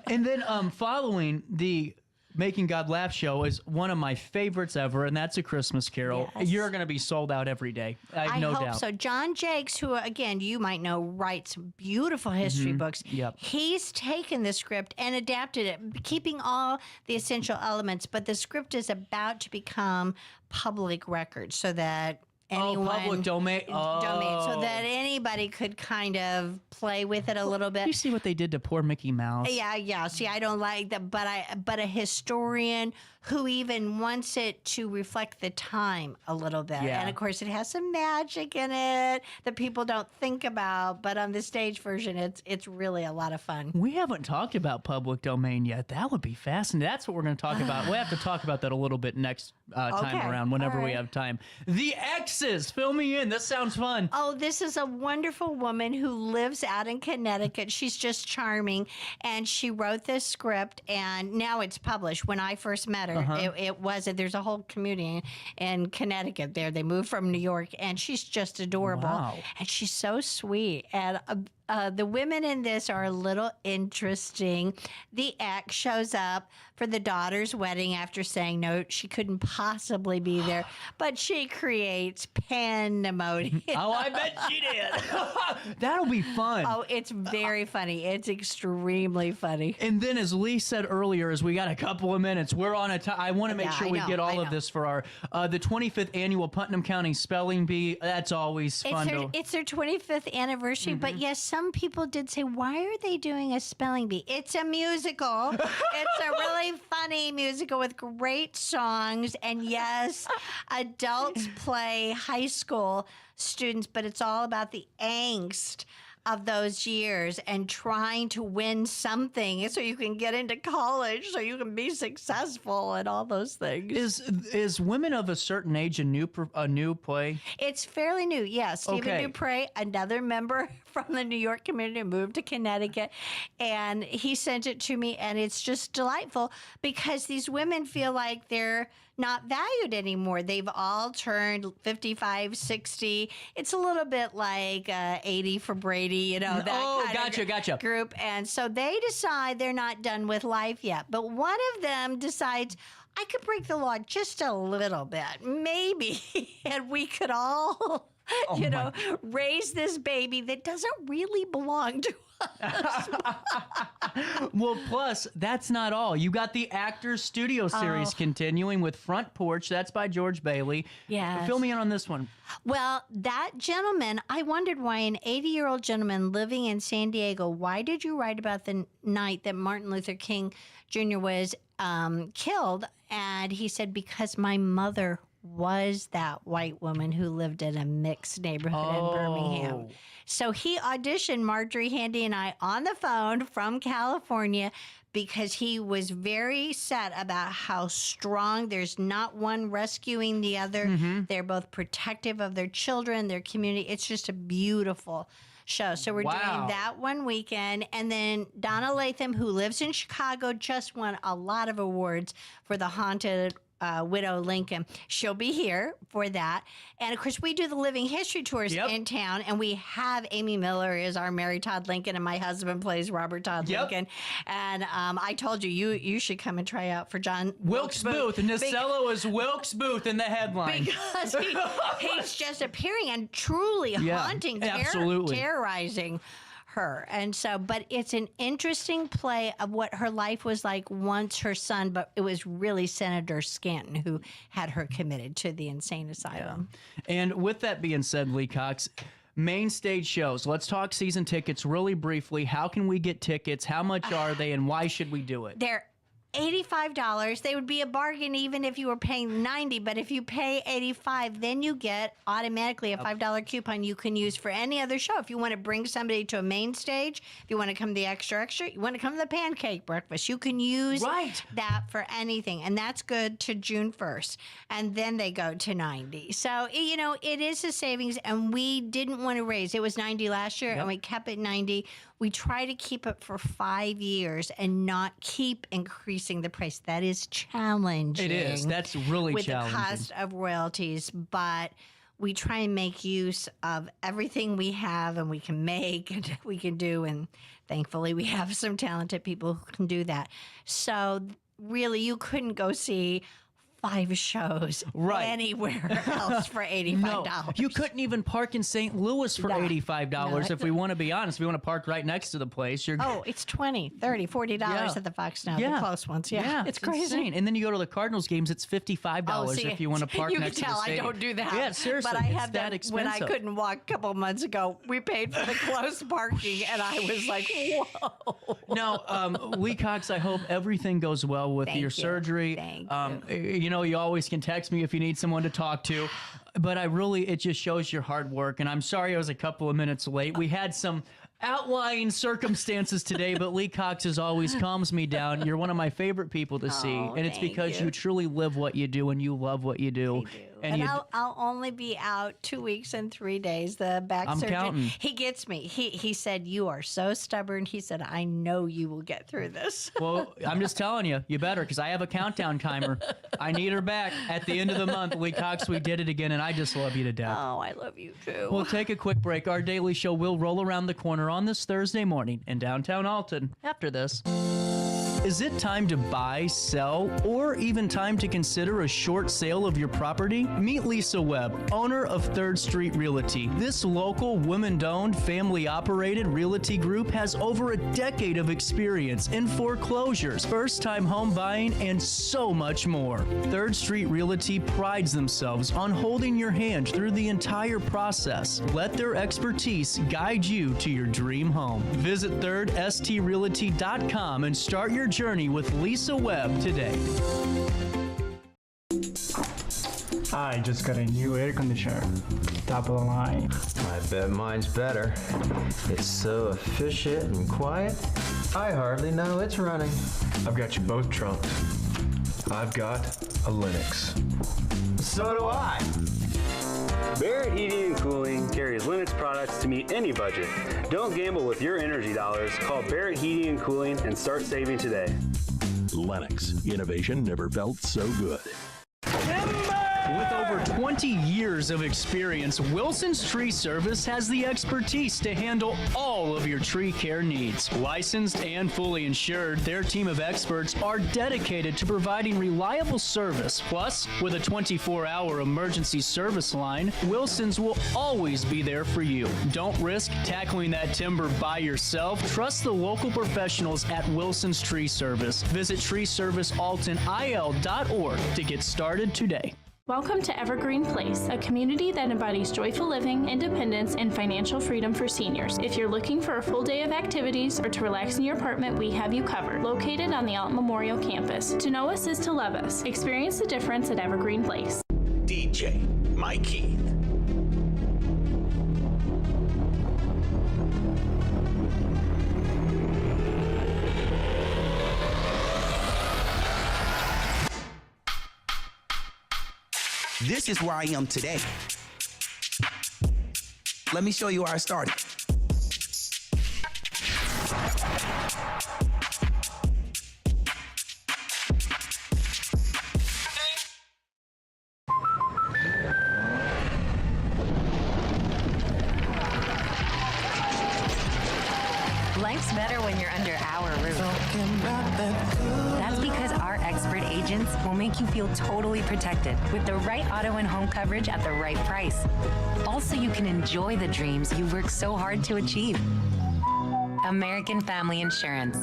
And then following the Making God Laugh show is one of my favorites ever, and that's A Christmas Carol. Yes. You're going to be sold out every day. I have no hope doubt. so. John Jakes, who, again, you might know, writes beautiful history books. Yep. He's taken the script and adapted it, keeping all the essential elements, but the script is about to become public record so that anyone, public domain. so that anybody could kind of play with it a little bit. You see what they did to poor Mickey Mouse? Yeah. See, I don't like that, but a historian who even wants it to reflect the time a little bit. Yeah. And of course, it has some magic in it that people don't think about. But on the stage version, it's really a lot of fun. We haven't talked about public domain yet. That would be fascinating. That's what we're going to talk about. We'll have to talk about that a little bit next time around, whenever we have time. The X's. Fill me in. This sounds fun. Oh, this is a wonderful woman who lives out in Connecticut. She's just charming. And she wrote this script, and now it's published. When I first met her, it wasn't. There's a whole community in Connecticut there. They moved from New York, and she's just adorable. Wow. And she's so sweet. And the women in this are a little interesting. The ex shows up for the daughter's wedding after saying no, she couldn't possibly be there, but she creates pandemonium. Oh, I bet she did. That'll be fun. Oh, it's very funny. It's extremely funny. And then, as Lee said earlier, as we got a couple of minutes, we're on a time. I want to make sure we get all of this for our the 25th annual Putnam County Spelling Bee. That's always fun. It's their 25th anniversary, but yes, some people did say, why are they doing a spelling bee? It's a musical. It's a really funny musical with great songs. And yes, adults play high school students, but it's all about the angst of those years and trying to win something so you can get into college, so you can be successful and all those things. Is Women of a Certain Age a new play? It's fairly new, yes. Stephen Okay. Dupre, another member from the New York community, moved to Connecticut, and he sent it to me, and it's just delightful because these women feel like they're not valued anymore. They've all turned 55, 60. It's a little bit like 80 for Brady, you know, that kind of gotcha. group. And so they decide they're not done with life yet. But one of them decides, I could break the law just a little bit, maybe, and we could all, raise this baby that doesn't really belong to us. Well, plus, that's not all. You got the Actors Studio series continuing with Front Porch. That's by George Bailey. Yes. Fill me in on this one. Well, that gentleman, I wondered why an 80-year-old gentleman living in San Diego, why did you write about the night that Martin Luther King Jr. was killed? And he said, because my mother was that white woman who lived in a mixed neighborhood in Birmingham. So he auditioned Marjorie Handy and I on the phone from California because he was very set about how strong. There's not one rescuing the other. They're both protective of their children, their community. It's just a beautiful show. So we're doing that one weekend. And then Donna Latham, who lives in Chicago, just won a lot of awards for the Haunted Widow Lincoln. She'll be here for that. And of course, we do the living history tours in town, and we have Amy Miller is our Mary Todd Lincoln, and my husband plays Robert Todd Lincoln. And I told you should come and try out for John Wilkes Booth. Nacello is Wilkes Booth in the headline. Because he's just appearing and truly haunting, terrorizing her. And so, but it's an interesting play of what her life was like once her son, but it was really Senator Stanton who had her committed to the insane asylum. And with that being said, Lee Cox, main stage shows. Let's talk season tickets really briefly. How can we get tickets? How much are they, and why should we do it? They're $85. They would be a bargain even if you were paying $90, but if you pay $85, then you get automatically a $5 coupon you can use for any other show. If you want to bring somebody to a main stage, if you want to come to the extra, you want to come to the pancake breakfast, you can use that for anything. And that's good to June 1st. And then they go to $90. So, it is a savings, and we didn't want to raise. It was $90 last year, and we kept it $90. We try to keep it for 5 years and not keep increasing the price. That is challenging. It is. That's really with challenging. The cost of royalties, but we try and make use of everything we have and we can make and we can do, and thankfully we have some talented people who can do that. So really, you couldn't go see 5 shows anywhere else for $85. No, you couldn't even park in St. Louis for $85 if we want to be honest. We want to park right next to the place. It's $20, $30, $40 at the Fox now, the close ones. It's crazy. Insane. And then you go to the Cardinals games, it's $55 if you want to park next to the stadium. You can tell I don't do that. Yeah, seriously. But I have that expensive. When I couldn't walk a couple months ago, we paid for the close parking, and I was like, whoa. Now, Lee Cox, I hope everything goes well with your surgery. Thank you. You always can text me if you need someone to talk to, but it just shows your hard work. And I'm sorry I was a couple of minutes late. We had some outlying circumstances today, but Lee Cox as always calms me down. You're one of my favorite people to see, and it's because you truly live what you do and you love what you do. And I'll only be out 2 weeks and 3 days. The back surgeon. Counting. He gets me. He said, you are so stubborn. He said, I know you will get through this. Well, I'm just telling you, you better, because I have a countdown timer. I need her back at the end of the month. Lee Cox, we did it again, and I just love you to death. Oh, I love you too. We'll take a quick break. Our daily show will roll around the corner on this Thursday morning in downtown Alton after this. Is it time to buy, sell, or even time to consider a short sale of your property? Meet Lisa Webb, owner of 3rd Street Realty. This local, women-owned, family-operated realty group has over a decade of experience in foreclosures, first-time home buying, and so much more. 3rd Street Realty prides themselves on holding your hand through the entire process. Let their expertise guide you to your dream home. Visit 3rdstrealty.com and start your journey with Lisa Webb today. I just got a new air conditioner. Top of the line. I bet mine's better. It's so efficient and quiet, I hardly know it's running. I've got you both trumped. I've got a Linux. So do I. Barrett Heating and Cooling carries Linux products to meet any budget. Don't gamble with your energy dollars. Call Barrett Heating and Cooling and start saving today. Lennox. Innovation never felt so good. With over 20 years of experience, Wilson's Tree Service has the expertise to handle all of your tree care needs. Licensed and fully insured, their team of experts are dedicated to providing reliable service. Plus, with a 24-hour emergency service line, Wilson's will always be there for you. Don't risk tackling that timber by yourself. Trust the local professionals at Wilson's Tree Service. Visit treeservicealtonil.org to get started today. Welcome to Evergreen Place, a community that embodies joyful living, independence, and financial freedom for seniors. If you're looking for a full day of activities or to relax in your apartment, we have you covered. Located on the Alton Memorial Campus. To know us is to love us. Experience the difference at Evergreen Place. DJ Mikey. This is where I am today. Let me show you where I started. Life's better when you're under our roof. That's because our expert agents will make you feel totally protected with the right auto and home coverage at the right price. Also, you can enjoy the dreams you've worked so hard to achieve. American Family Insurance.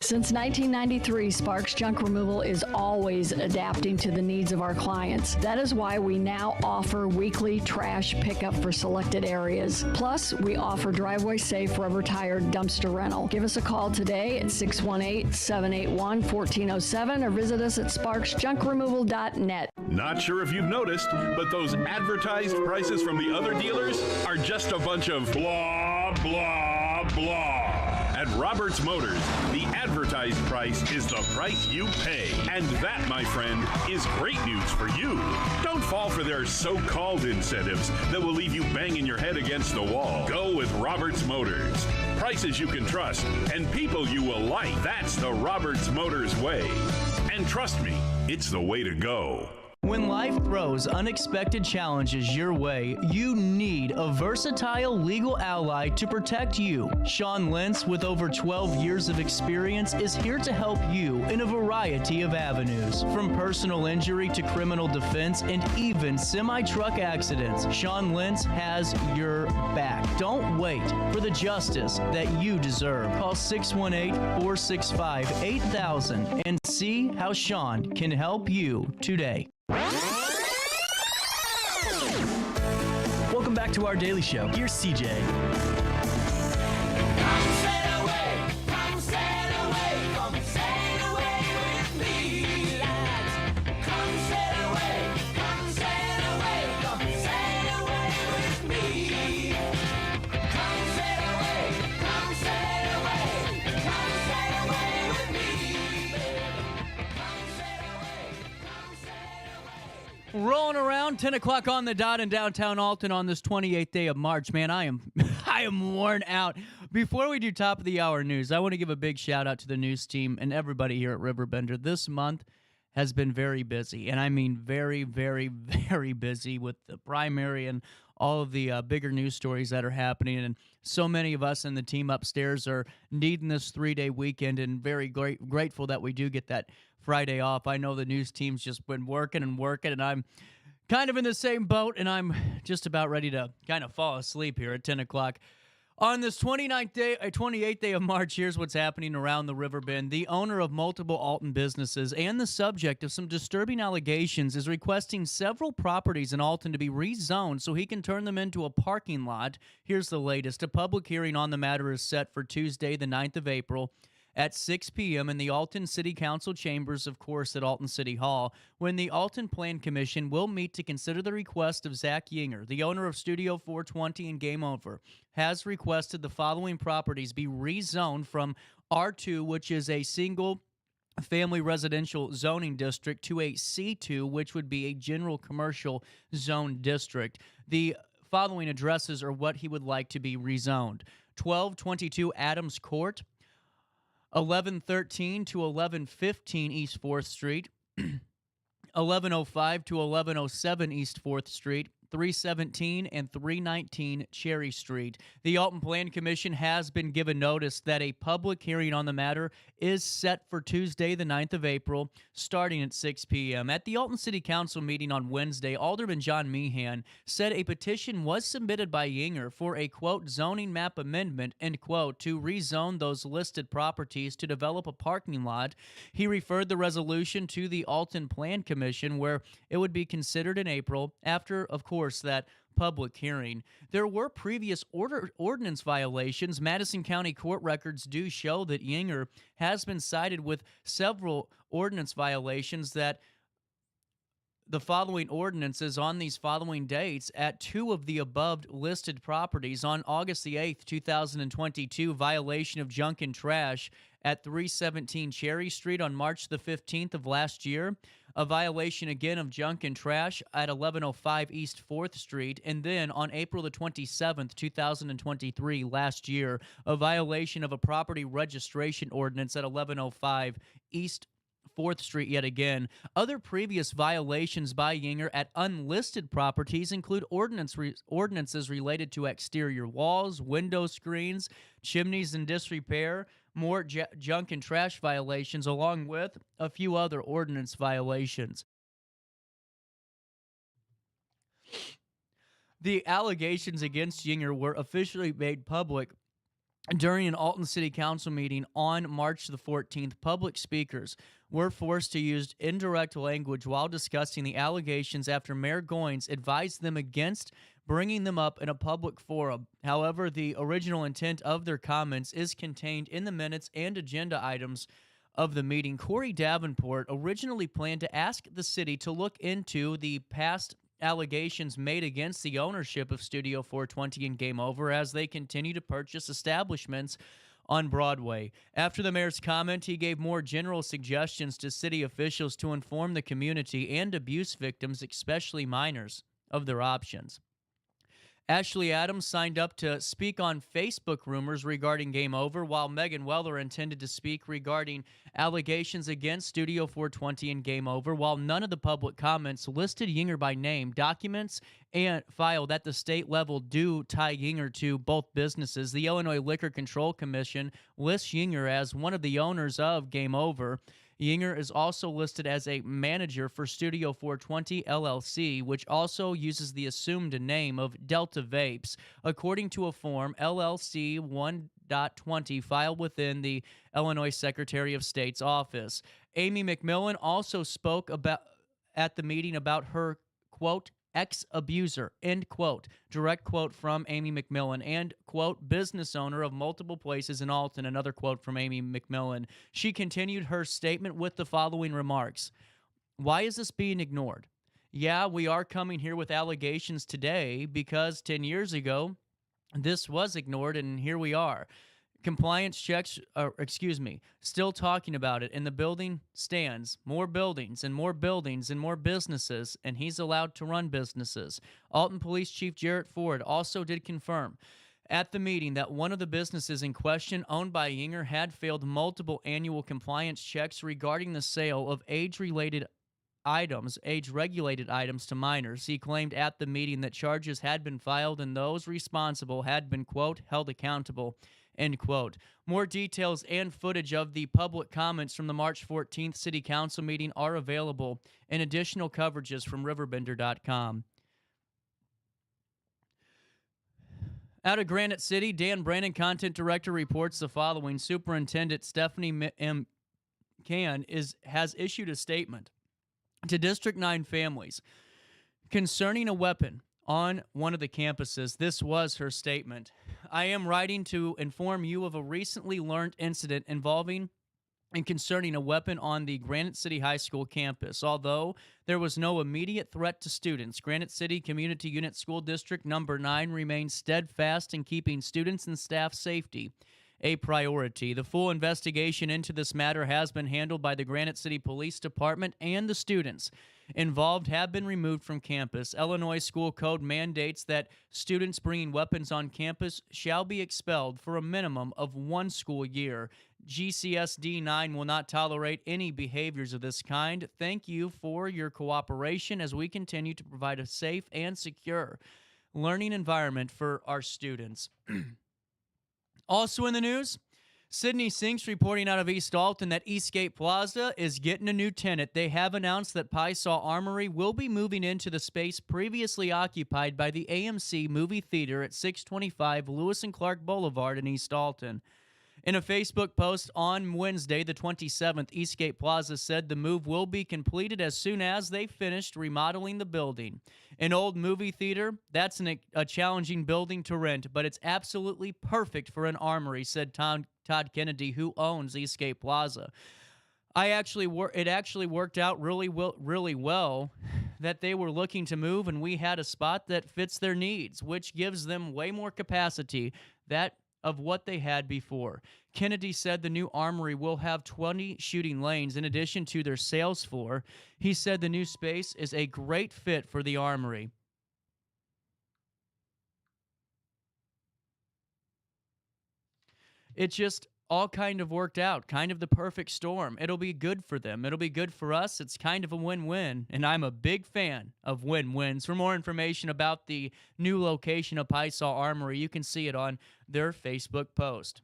Since 1993, Sparks Junk Removal is always adapting to the needs of our clients. That is why we now offer weekly trash pickup for selected areas. Plus, we offer driveway-safe rubber-tired dumpster rental. Give us a call today at 618-781-1407 or visit us at sparksjunkremoval.net. Not sure if you've noticed, but those advertised prices from the other dealers are just a bunch of blah, blah, blah. At Roberts Motors, the advertised price is the price you pay. And that, my friend, is great news for you. Don't fall for their so-called incentives that will leave you banging your head against the wall. Go with Roberts Motors. Prices you can trust and people you will like. That's the Roberts Motors way. And trust me, it's the way to go. When life throws unexpected challenges your way, you need a versatile legal ally to protect you. Sean Lentz, with over 12 years of experience, is here to help you in a variety of avenues. From personal injury to criminal defense and even semi-truck accidents, Sean Lentz has your back. Don't wait for the justice that you deserve. Call 618-465-8000 and see how Sean can help you today. Welcome back to our daily show. Here's CJ. Come sail away, come sail away, come sail away with me, lads. Come sail away, come sail away, come sail away with me. Come sail away, come sail away, come sail away with me, baby. Come sail away, come sail away. Rolling around 10 o'clock on the dot in downtown Alton on this 28th day of March. Man, I am worn out. Before we do top of the hour news, I want to give a big shout out to the news team and everybody here at RiverBender. This month has been very busy, and I mean very, very, very busy with the primary and all of the bigger news stories that are happening. And so many of us in the team upstairs are needing this 3-day weekend and very grateful that we do get that Friday off. I know the news team's just been working, and I'm kind of in the same boat, and I'm just about ready to kind of fall asleep here at 10 o'clock. On this 28th day of March, here's what's happening around the Riverbend. The owner of multiple Alton businesses and the subject of some disturbing allegations is requesting several properties in Alton to be rezoned so he can turn them into a parking lot. Here's the latest. A public hearing on the matter is set for Tuesday, the 9th of April. at 6 p.m. in the Alton City Council chambers, of course, at Alton City Hall, when the Alton Plan Commission will meet to consider the request of Zach Yinger, the owner of Studio 420 and Game Over, has requested the following properties be rezoned from R2, which is a single family residential zoning district, to a C2, which would be a general commercial zone district. The following addresses are what he would like to be rezoned: 1222 Adams Court, 1113 to 1115 East 4th Street, 1105 to 1107 East 4th Street, 317 and 319 Cherry Street. The Alton Plan Commission has been given notice that a public hearing on the matter is set for Tuesday, the 9th of April, starting at 6 p.m. At the Alton City Council meeting on Wednesday, Alderman John Meehan said a petition was submitted by Yinger for a, quote, zoning map amendment, end quote, to rezone those listed properties to develop a parking lot. He referred the resolution to the Alton Plan Commission, where it would be considered in April after, of course, that public hearing. There were previous ordinance violations. Madison County court records do show that Yinger has been cited with several ordinance violations, that the following ordinances on these following dates at two of the above listed properties. On August the 8th, 2022, violation of junk and trash at 317 Cherry Street. On March the 15th of last year, a violation again of junk and trash at 1105 East 4th Street. And then on April the 27th, 2023, last year, a violation of a property registration ordinance at 1105 East 4th Street yet again. Other previous violations by Yinger at unlisted properties include ordinances related to exterior walls, window screens, chimneys in disrepair, more junk and trash violations, along with a few other ordinance violations. The allegations against Yinger were officially made public during an Alton City Council meeting on March the 14th. Public speakers were forced to use indirect language while discussing the allegations after Mayor Goins advised them against bringing them up in a public forum. However, the original intent of their comments is contained in the minutes and agenda items of the meeting. Corey Davenport originally planned to ask the city to look into the past allegations made against the ownership of Studio 420 and Game Over as they continue to purchase establishments on Broadway. After the mayor's comment, he gave more general suggestions to city officials to inform the community and abuse victims, especially minors, of their options. Ashley Adams signed up to speak on Facebook rumors regarding Game Over, while Megan Weller intended to speak regarding allegations against Studio 420 and Game Over. While none of the public comments listed Yinger by name, documents and filed at the state level do tie Yinger to both businesses. The Illinois Liquor Control Commission lists Yinger as one of the owners of Game Over. Yinger is also listed as a manager for Studio 420 LLC, which also uses the assumed name of Delta Vapes. According to a form, LLC 1.20 filed within the Illinois Secretary of State's office. Amy McMillan also spoke about at the meeting about her, quote, ex-abuser, end quote. Direct quote from Amy McMillan, and, quote, business owner of multiple places in Alton, another quote from Amy McMillan. She continued her statement with the following remarks. Why is this being ignored? Yeah, we are coming here with allegations today because 10 years ago, this was ignored, and here we are. Compliance checks, still talking about it, and the building stands. More buildings and more buildings and more businesses, and he's allowed to run businesses. Alton Police Chief Jarrett Ford also did confirm at the meeting that one of the businesses in question, owned by Yinger, had failed multiple annual compliance checks regarding the sale of age-regulated items to minors. He claimed at the meeting that charges had been filed and those responsible had been, quote, held accountable, end quote. More details and footage of the public comments from the March 14th City Council meeting are available in additional coverages from RiverBender.com. Out of Granite City, Dan Brandon, Content Director, reports the following. Superintendent Stephanie M. Can has issued a statement to District 9 families concerning a weapon on one of the campuses. This was her statement. I am writing to inform you of a recently learned incident involving and concerning a weapon on the Granite City High School campus. Although there was no immediate threat to students, Granite City Community Unit School District Number 9 remains steadfast in keeping students and staff safety a priority. The full investigation into this matter has been handled by the Granite City Police Department, and the students involved have been removed from campus. Illinois School Code mandates that students bringing weapons on campus shall be expelled for a minimum of 1 school year. GCSD 9 will not tolerate any behaviors of this kind. Thank you for your cooperation as we continue to provide a safe and secure learning environment for our students. Also in the news, Sydney Sinks reporting out of East Alton that Eastgate Plaza is getting a new tenant. They have announced that Piesaw Armory will be moving into the space previously occupied by the AMC Movie Theater at 625 Lewis and Clark Boulevard in East Alton. In a Facebook post on Wednesday, the 27th, Eastgate Plaza said the move will be completed as soon as they finished remodeling the building. An old movie theater, that's a challenging building to rent, but it's absolutely perfect for an armory, said Todd Kennedy, who owns Eastgate Plaza. It actually worked out really well that they were looking to move, and we had a spot that fits their needs, which gives them way more capacity of what they had before. Kennedy said the new armory will have 20 shooting lanes in addition to their sales floor. He said the new space is a great fit for the armory. It just all kind of worked out, kind of the perfect storm. It'll be good for them. It'll be good for us. It's kind of a win-win, and I'm a big fan of win-wins. For more information about the new location of Piesaw Armory, you can see it on their Facebook post.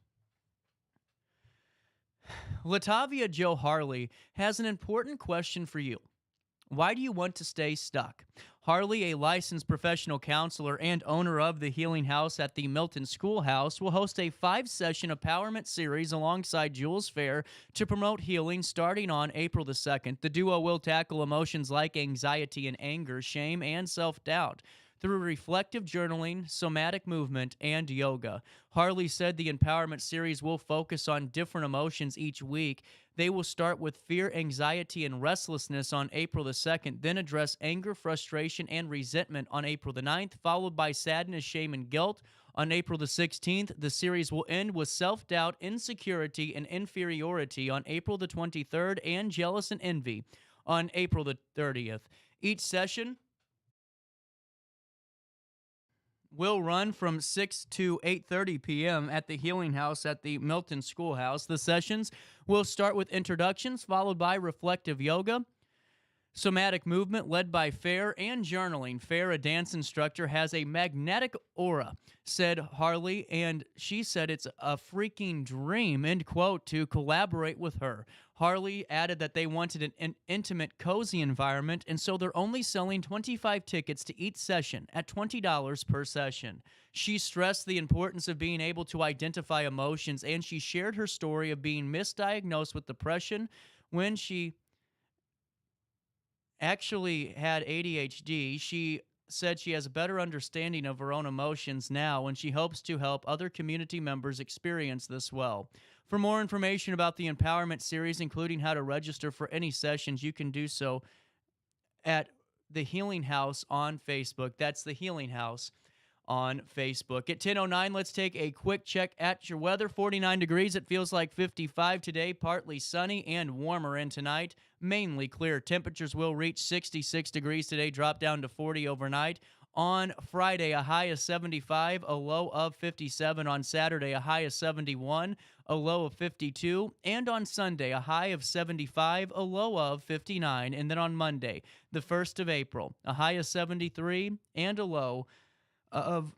Latavia Joe Harley has an important question for you. Why do you want to stay stuck? Harley, a licensed professional counselor and owner of the Healing House at the Milton Schoolhouse, will host a 5-session empowerment series alongside Jules Fair to promote healing starting on April the 2nd. The duo will tackle emotions like anxiety and anger, shame, and self-doubt through reflective journaling, somatic movement, and yoga. Harley said the empowerment series will focus on different emotions each week. They will start with fear, anxiety, and restlessness on April the 2nd, then address anger, frustration, and resentment on April the 9th, followed by sadness, shame, and guilt on April the 16th. The series will end with self-doubt, insecurity, and inferiority on April the 23rd, and jealous and envy on April the 30th. Each session will run from 6 to 8:30 p.m. at the Healing House at the Milton Schoolhouse. The sessions will start with introductions, followed by reflective yoga, somatic movement led by Fair, and journaling. Fair, a dance instructor, has a magnetic aura, said Harley, and she said it's a freaking dream, end quote, to collaborate with her. Harley added that they wanted an intimate, cozy environment, and so they're only selling 25 tickets to each session at $20 per session. She stressed the importance of being able to identify emotions, and she shared her story of being misdiagnosed with depression when she actually had ADHD. She said she has a better understanding of her own emotions now, and she hopes to help other community members experience this well. For more information about the Empowerment Series, including how to register for any sessions, you can do so at the Healing House on Facebook. That's the Healing House on Facebook. At 10:09, let's take a quick check at your weather. 49 degrees. It feels like 55 today. Partly sunny and warmer in tonight. Mainly clear. Temperatures will reach 66 degrees today, drop down to 40 overnight. On Friday, a high of 75, a low of 57. On Saturday, a high of 71, a low of 52. And on Sunday, a high of 75, a low of 59. And then on Monday, the 1st of April, a high of 73 and a low of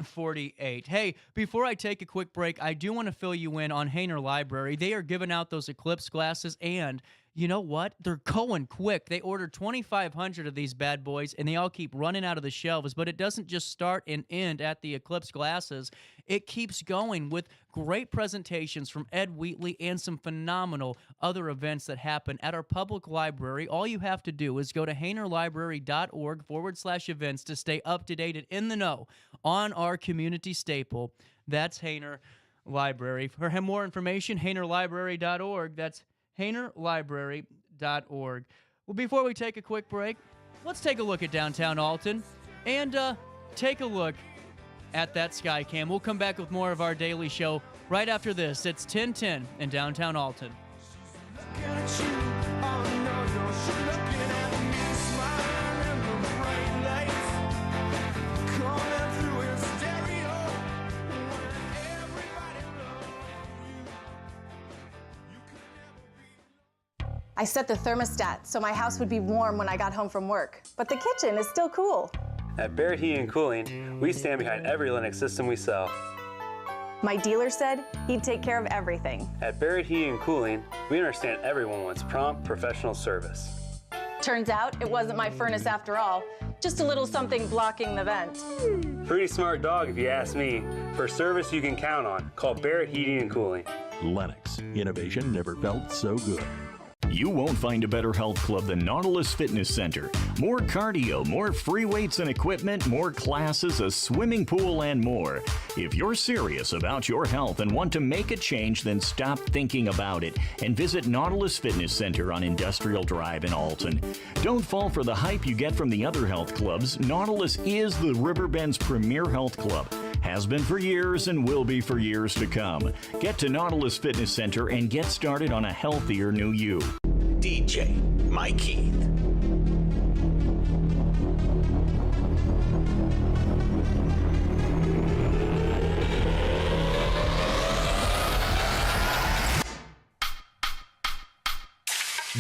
48. Hey, before I take a quick break, I do want to fill you in on Hainer Library. They are giving out those eclipse glasses, and you know what? They're going quick. They ordered 2,500 of these bad boys, and they all keep running out of the shelves. But it doesn't just start and end at the Eclipse glasses. It keeps going with great presentations from Ed Wheatley and some phenomenal other events that happen at our public library. All you have to do is go to HainerLibrary.org/events to stay up to date and in the know on our community staple. That's Hainer Library. For more information, HainerLibrary.org. That's HainerLibrary.org. Well, before we take a quick break, let's take a look at downtown Alton and take a look at that sky cam. We'll come back with more of our daily show right after this. It's 10:10 in downtown Alton. I set the thermostat so my house would be warm when I got home from work, but the kitchen is still cool. At Barrett Heating and Cooling, we stand behind every Lennox system we sell. My dealer said he'd take care of everything. At Barrett Heating and Cooling, we understand everyone wants prompt, professional service. Turns out it wasn't my furnace after all, just a little something blocking the vent. Pretty smart dog if you ask me. For service you can count on, call Barrett Heating and Cooling. Lennox. Innovation never felt so good. You won't find a better health club than Nautilus Fitness Center. More cardio, more free weights and equipment, more classes, a swimming pool, and more. If you're serious about your health and want to make a change, then stop thinking about it and visit Nautilus Fitness Center on Industrial Drive in Alton. Don't fall for the hype you get from the other health clubs. Nautilus is the Riverbend's premier health club. Has been for years and will be for years to come. Get to Nautilus Fitness Center and get started on a healthier new you. DJ Mike Keith.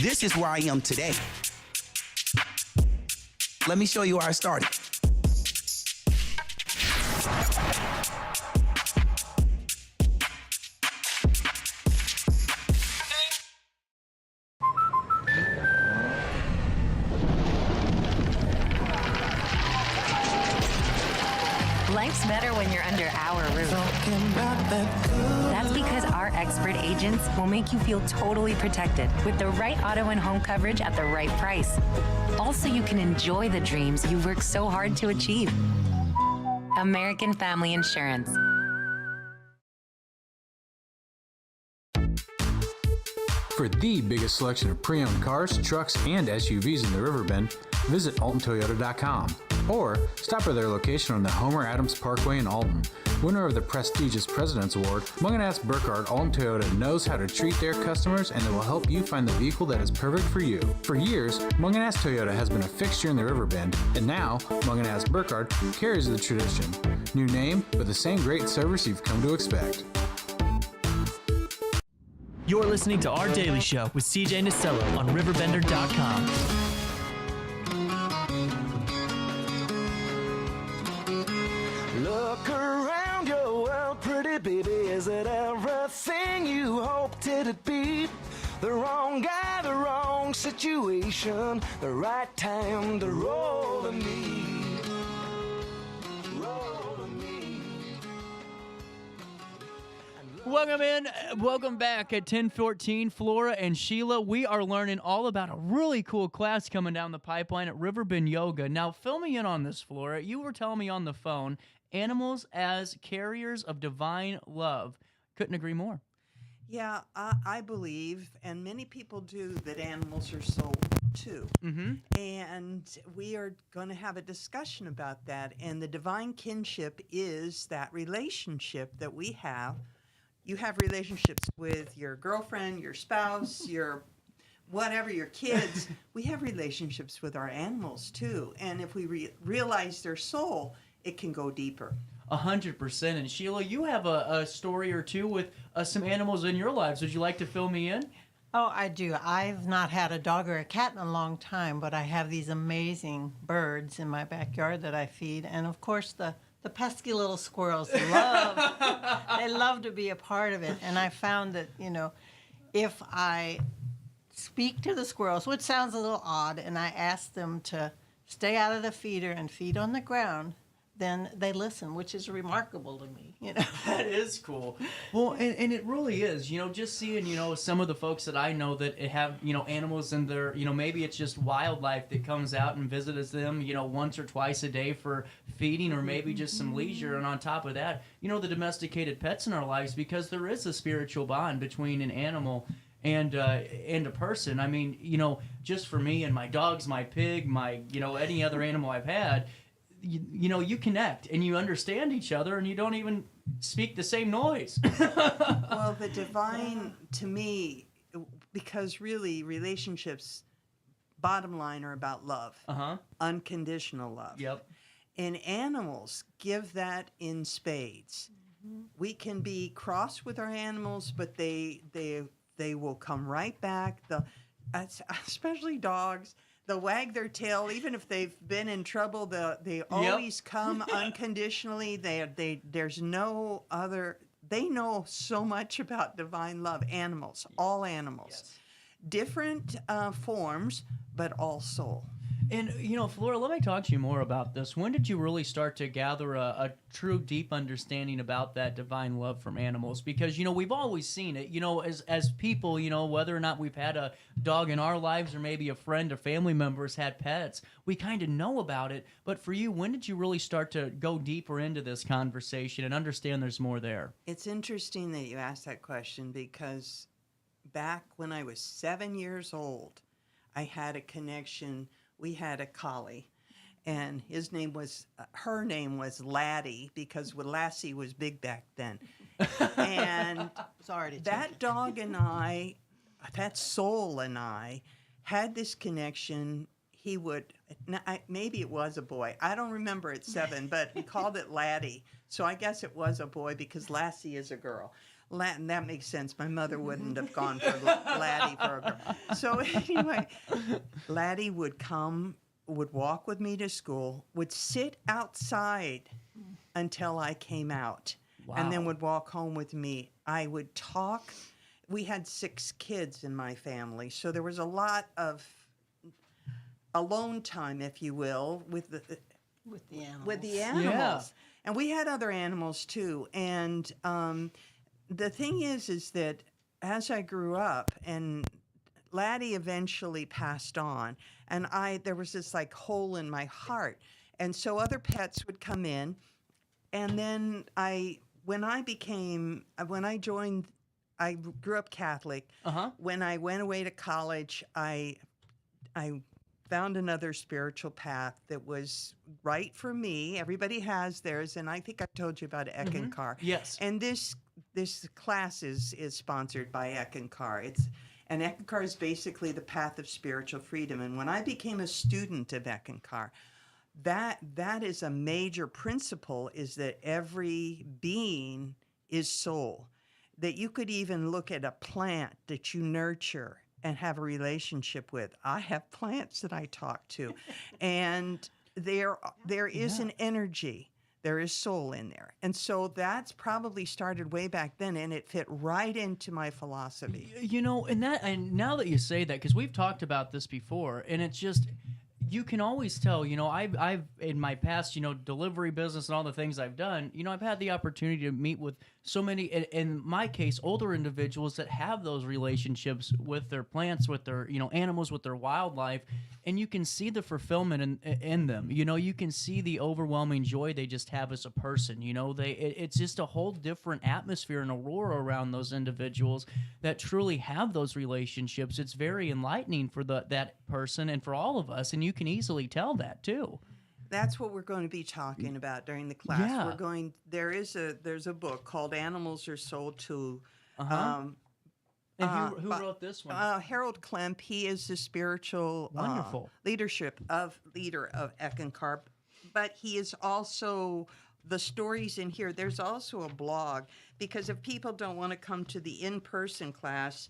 This is where I am today. Let me show you how I started. Life's better when you're under our roof. That's because our expert agents will make you feel totally protected with the right auto and home coverage at the right price. Also, you can enjoy the dreams you've worked so hard to achieve. American Family Insurance. For the biggest selection of pre-owned cars, trucks, and SUVs in the Riverbend, visit AltonToyota.com or stop by their location on the Homer Adams Parkway in Alton. Winner of the prestigious President's Award, Munganast Burkhardt Alton Toyota knows how to treat their customers, and they will help you find the vehicle that is perfect for you. For years, Munganast Toyota has been a fixture in the Riverbend, and now Munganast Burkhardt carries the tradition. New name, but the same great service you've come to expect. You're listening to Our Daily Show with CJ Nasello on RiverBender.com. Look around your world, pretty baby. Is it everything you hoped it'd be? The wrong guy, the wrong situation, the right time to roll to me. Welcome back at 10:14. Flora and Sheila, we are learning all about a really cool class coming down the pipeline at Riverbend Yoga. Now, fill me in on this, Flora. You were telling me on the phone, animals as carriers of divine love. Couldn't agree more. Yeah, I believe, and many people do, that animals are soul too. Mm-hmm. And we are going to have a discussion about that. And the divine kinship is that relationship that we have. You have relationships with your girlfriend, your spouse, your whatever, your kids. We have relationships with our animals too. And if we realize their soul, it can go deeper. 100%. And Sheila, you have a story or two with some animals in your lives. Would you like to fill me in? Oh, I do. I've not had a dog or a cat in a long time, but I have these amazing birds in my backyard that I feed. And of course, the pesky little squirrels love to be a part of it. And I found that, if I speak to the squirrels, which sounds a little odd, and I ask them to stay out of the feeder and feed on the ground, then they listen, which is remarkable to me, you know. That is cool. Well, and it really is, just seeing, some of the folks that I know that have, animals in their, maybe it's just wildlife that comes out and visits them, once or twice a day for feeding, or maybe just some leisure. And on top of that, the domesticated pets in our lives, because there is a spiritual bond between an animal and a person. I mean, just for me and my dogs, my pig, my, any other animal I've had, you connect and you understand each other, and you don't even speak the same noise. Well, the divine, to me, because really relationships, bottom line, are about love. Unconditional love. Yep. And animals give that in spades. We can be cross with our animals, but they will come right back. Especially dogs. They'll wag their tail, even if they've been in trouble. They always come unconditionally. There's no other. They know so much about divine love. Animals, all animals, different forms, but all soul. And, Flora, let me talk to you more about this. When did you really start to gather a true, deep understanding about that divine love from animals? Because, we've always seen it, as people, whether or not we've had a dog in our lives, or maybe a friend or family member has had pets, we kind of know about it. But for you, when did you really start to go deeper into this conversation and understand there's more there? It's interesting that you asked that question, because back when I was 7 years old, I had a connection. We had a collie, and her name was Laddie, because Lassie was big back then. And that dog and I, that soul and I, had this connection. He would, maybe it was a boy. I don't remember at 7, but we called it Laddie. So I guess it was a boy, because Lassie is a girl. Latin, that makes sense. My mother wouldn't have gone for Laddie for a girl. So anyway, Laddie would walk with me to school, would sit outside until I came out, and then would walk home with me. I would talk. We had 6 kids in my family, so there was a lot of alone time, if you will, with the animals. Yeah. And we had other animals too. And the thing is that as I grew up, and Laddie eventually passed on, and there was this hole in my heart. And so other pets would come in, and then when I grew up Catholic. When I went away to college, I found another spiritual path that was right for me. Everybody has theirs, and I think I told you about Eckankar. Yes. And this class is sponsored by Eckankar. And Eckankar is basically the path of spiritual freedom. And when I became a student of Eckankar, that is a major principle, is that every being is soul. That you could even look at a plant that you nurture and have a relationship with. I have plants that I talk to, and there is an energy. There is soul in there. And so that's probably started way back then, and it fit right into my philosophy. And now that you say that, because we've talked about this before, and it's just, you can always tell, I've in my past, delivery business and all the things I've done, I've had the opportunity to meet with so many, in my case, older individuals that have those relationships with their plants, with their, animals, with their wildlife, and you can see the fulfillment in them. You can see the overwhelming joy they just have as a person. It's just a whole different atmosphere and aurora around those individuals that truly have those relationships. It's very enlightening for that person and for all of us, and you can easily tell that too. That's what we're going to be talking about during the class. Yeah. There's a book called Animals Are Sold To. And who wrote this one? Harold Klemp. He is the spiritual leader of Eckankar, but he is also the stories in here. There's also a blog, because if people don't want to come to the in-person class,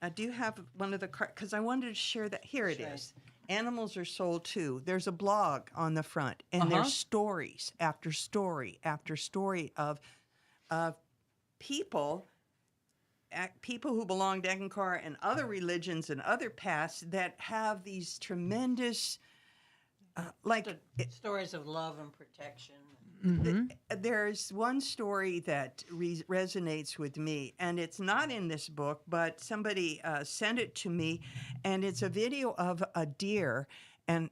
I do have one of the cards, because I wanted to share that. Here it is. Animals Are Sold Too. There's a blog on the front, and there's stories after story after story of people people who belong to Eckankar and other religions and other paths that have these tremendous, stories of love and protection. There's one story that resonates with me, and it's not in this book, but somebody sent it to me, and it's a video of a deer, and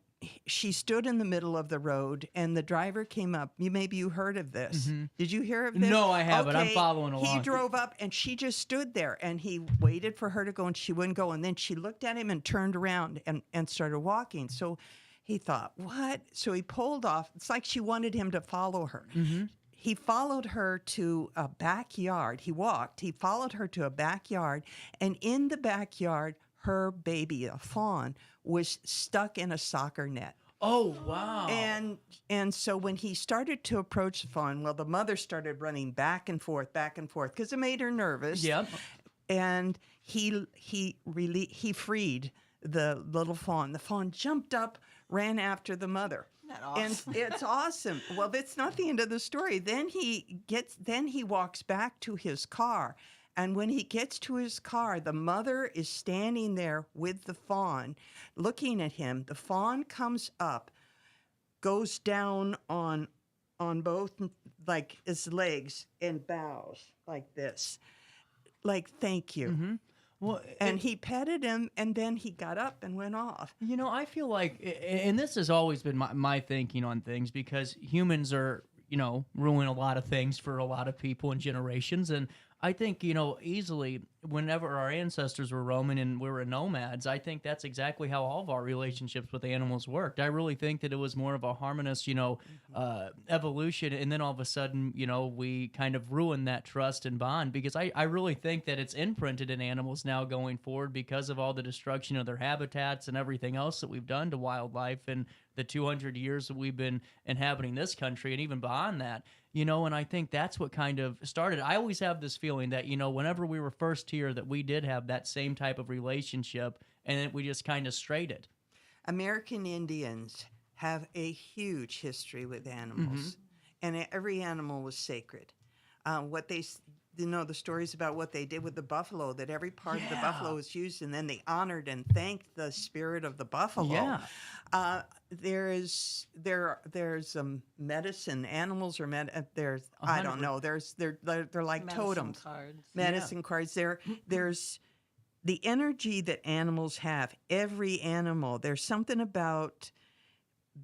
she stood in the middle of the road, and the driver came up. Maybe you heard of this. Did you hear of this? No, I haven't. I'm Okay, following along. He drove up, and she just stood there, and he waited for her to go, and she wouldn't go, and then she looked at him and turned around and started walking. So he thought, what? So he pulled off. It's like she wanted him to follow her. He followed her to a backyard. He walked. He followed her to a backyard, and in the backyard, her baby, a fawn, was stuck in a soccer net. Oh, wow. And so when he started to approach the fawn, well, the mother started running back and forth, because it made her nervous. Yep. And he freed the little fawn. The fawn jumped up, ran after the mother. Isn't that awesome? And it's awesome. Well, that's not the end of the story. Then he walks back to his car. And when he gets to his car, the mother is standing there with the fawn, looking at him. The fawn comes up, goes down on both, like, his legs, and bows like this. Like, thank you. Well, and he petted him, and then he got up and went off. You know, I feel like, and this has always been my thinking on things, because humans are, ruin a lot of things for a lot of people and generations. And I think, easily, whenever our ancestors were roaming and we were nomads, I think that's exactly how all of our relationships with animals worked. I really think that it was more of a harmonious, evolution, and then all of a sudden, we kind of ruined that trust and bond, because I really think that it's imprinted in animals now going forward because of all the destruction of their habitats and everything else that we've done to wildlife and the 200 years that we've been inhabiting this country, and even beyond that. And I think that's what kind of started. I always have this feeling that, whenever we were first here, that we did have that same type of relationship, and then we just kind of strayed it. American Indians have a huge history with animals, and every animal was sacred. The stories about what they did with the buffalo, that every part of the buffalo was used, and then they honored and thanked the spirit of the buffalo. Yeah. There's medicine. Animals are there's 100. I don't know. They're like Medicine totems. cards. Medicine cards. There's the energy that animals have. Every animal. There's something about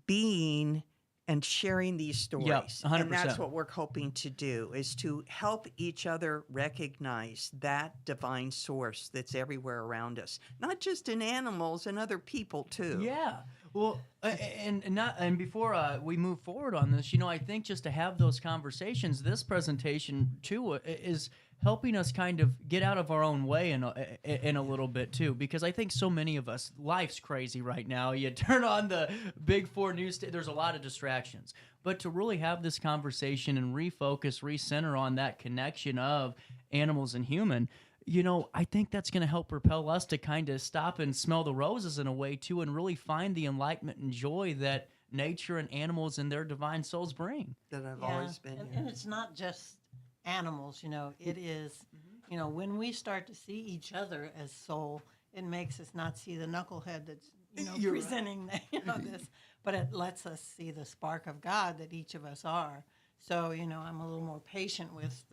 being and sharing these stories. Yep, 100%. And that's what we're hoping to do, is to help each other recognize that divine source that's everywhere around us. Not just in animals, and other people too. Yeah. Well, and before we move forward on this, I think just to have those conversations, this presentation too is helping us kind of get out of our own way in a little bit too, because I think so many of us, life's crazy right now. You turn on the big four news, there's a lot of distractions. But to really have this conversation and refocus, recenter on that connection of animals and human, I think that's going to help propel us to kind of stop and smell the roses in a way too, and really find the enlightenment and joy that nature and animals and their divine souls bring. That I've always been. And it's not just animals, it is, when we start to see each other as soul, it makes us not see the knucklehead that's, presenting this, but it lets us see the spark of God that each of us are. So, I'm a little more patient with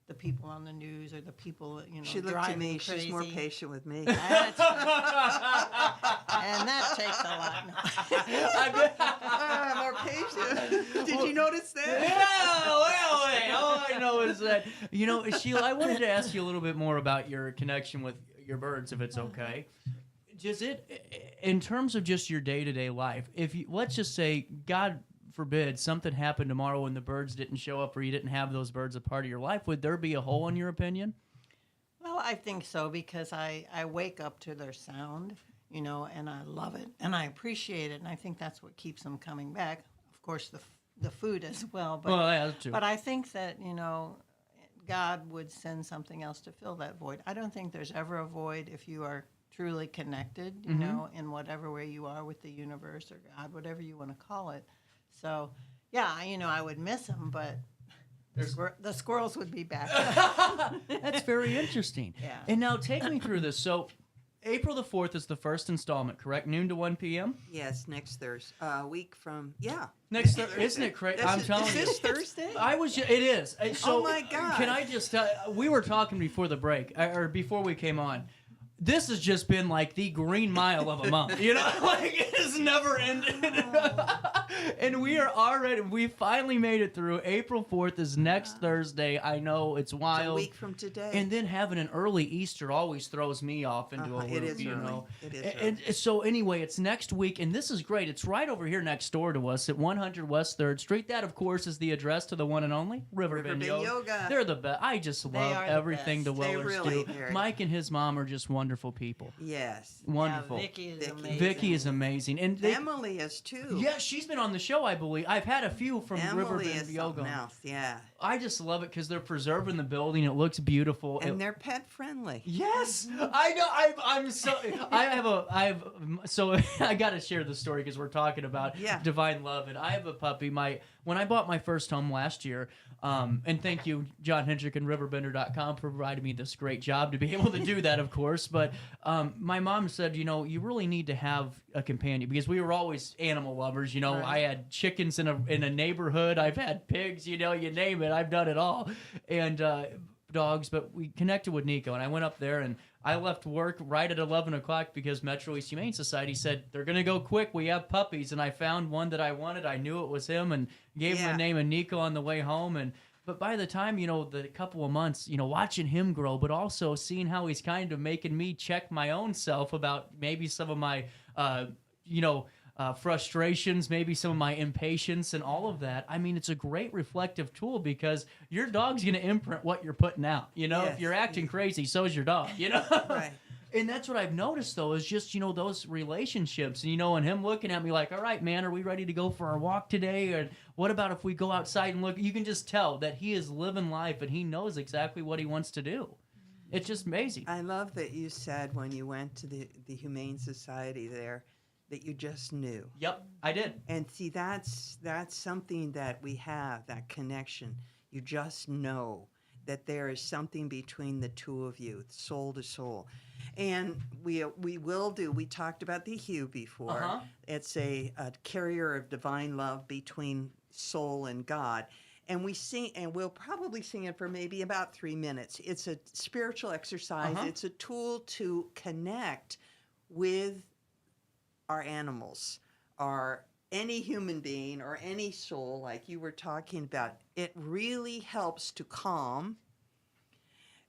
the people on the news, or the people, She looked at me. crazy. She's more patient with me. That's and that takes a lot. More patient. Did you notice that? Yeah, well, wait. All I know is that, Sheila, I wanted to ask you a little bit more about your connection with your birds, if it's okay. Just in terms of just your day-to-day life, let's just say, God forbid, something happened tomorrow and the birds didn't show up, or you didn't have those birds a part of your life, would there be a hole in your opinion? Well, I think so, because I wake up to their sound, and I love it, and I appreciate it, and I think that's what keeps them coming back. Of course, the food as well. But, well, yeah, that's true. But I think that, God would send something else to fill that void. I don't think there's ever a void if you are truly connected, in whatever way you are with the universe or God, whatever you want to call it. So, yeah, I would miss them, but The squirrels would be back. That's very interesting. Yeah. And now take me through this. So April the 4th is the first installment, correct? Noon to 1 p.m.? Yes, next Thursday. Week from, Next Thursday. Isn't it crazy? I'm telling you. Is this Thursday? It is. So, oh, my God. Can I just we were talking before the break, or before we came on. This has just been like the green mile of a month, you know? Like, it has never ended. And we finally made it through. April 4th is next Thursday. I know it's wild. It's a week from today. And then having an early Easter always throws me off into a loop, it is you early. know? It is and so anyway, it's next week, and this is great. It's right over here next door to us at 100 West 3rd Street. That, of course, is the address to the one and only Riverbend Yoga. They're the best. I just love everything the Wellers really do. are. Mike and his mom are just wonderful people. Yes. Wonderful. Yeah, Vicky is amazing. Vicky is amazing. And Emily is too. Yeah, she's been on the show, I believe. I've had a few from Emily Riverbend is Yoga. something else, yeah. I just love it because they're preserving the building. It looks beautiful. And they're pet friendly. Yes, I know. I'm so. So I got to share the story because we're talking about divine love, and I have a puppy. When I bought my first home last year, and thank you, John Hendrick and RiverBender.com provided me this great job to be able to do that, of course. But my mom said, you really need to have a companion because we were always animal lovers. Right. I had chickens in a neighborhood. I've had pigs. You name it. I've done it all, and dogs. But we connected with Nico, and I went up there and I left work right at 11 o'clock because Metro East Humane Society said they're going to go quick. We have puppies, and I found one that I wanted. I knew it was him, and gave him the name of Nico on the way home. But by the time, the couple of months, watching him grow, but also seeing how he's kind of making me check my own self about maybe some of my, frustrations, maybe some of my impatience and all of that. I mean, it's a great reflective tool because your dog's going to imprint what you're putting out. If you're acting crazy, so's your dog, Right. And that's what I've noticed, though, is just, those relationships. And him looking at me like, all right, man, are we ready to go for our walk today? Or what about if we go outside and look? You can just tell that he is living life and he knows exactly what he wants to do. It's just amazing. I love that you said when you went to the Humane Society there that you just knew. Yep, I did. And see, that's something that we have, that connection. You just know that there is something between the two of you, soul to soul. And we talked about the hue before. Uh-huh. It's a carrier of divine love between soul and God. And we sing, and we'll probably sing it for maybe about 3 minutes. It's a spiritual exercise. Uh-huh. It's a tool to connect with our animals, or any human being, or any soul, like you were talking about. It really helps to calm.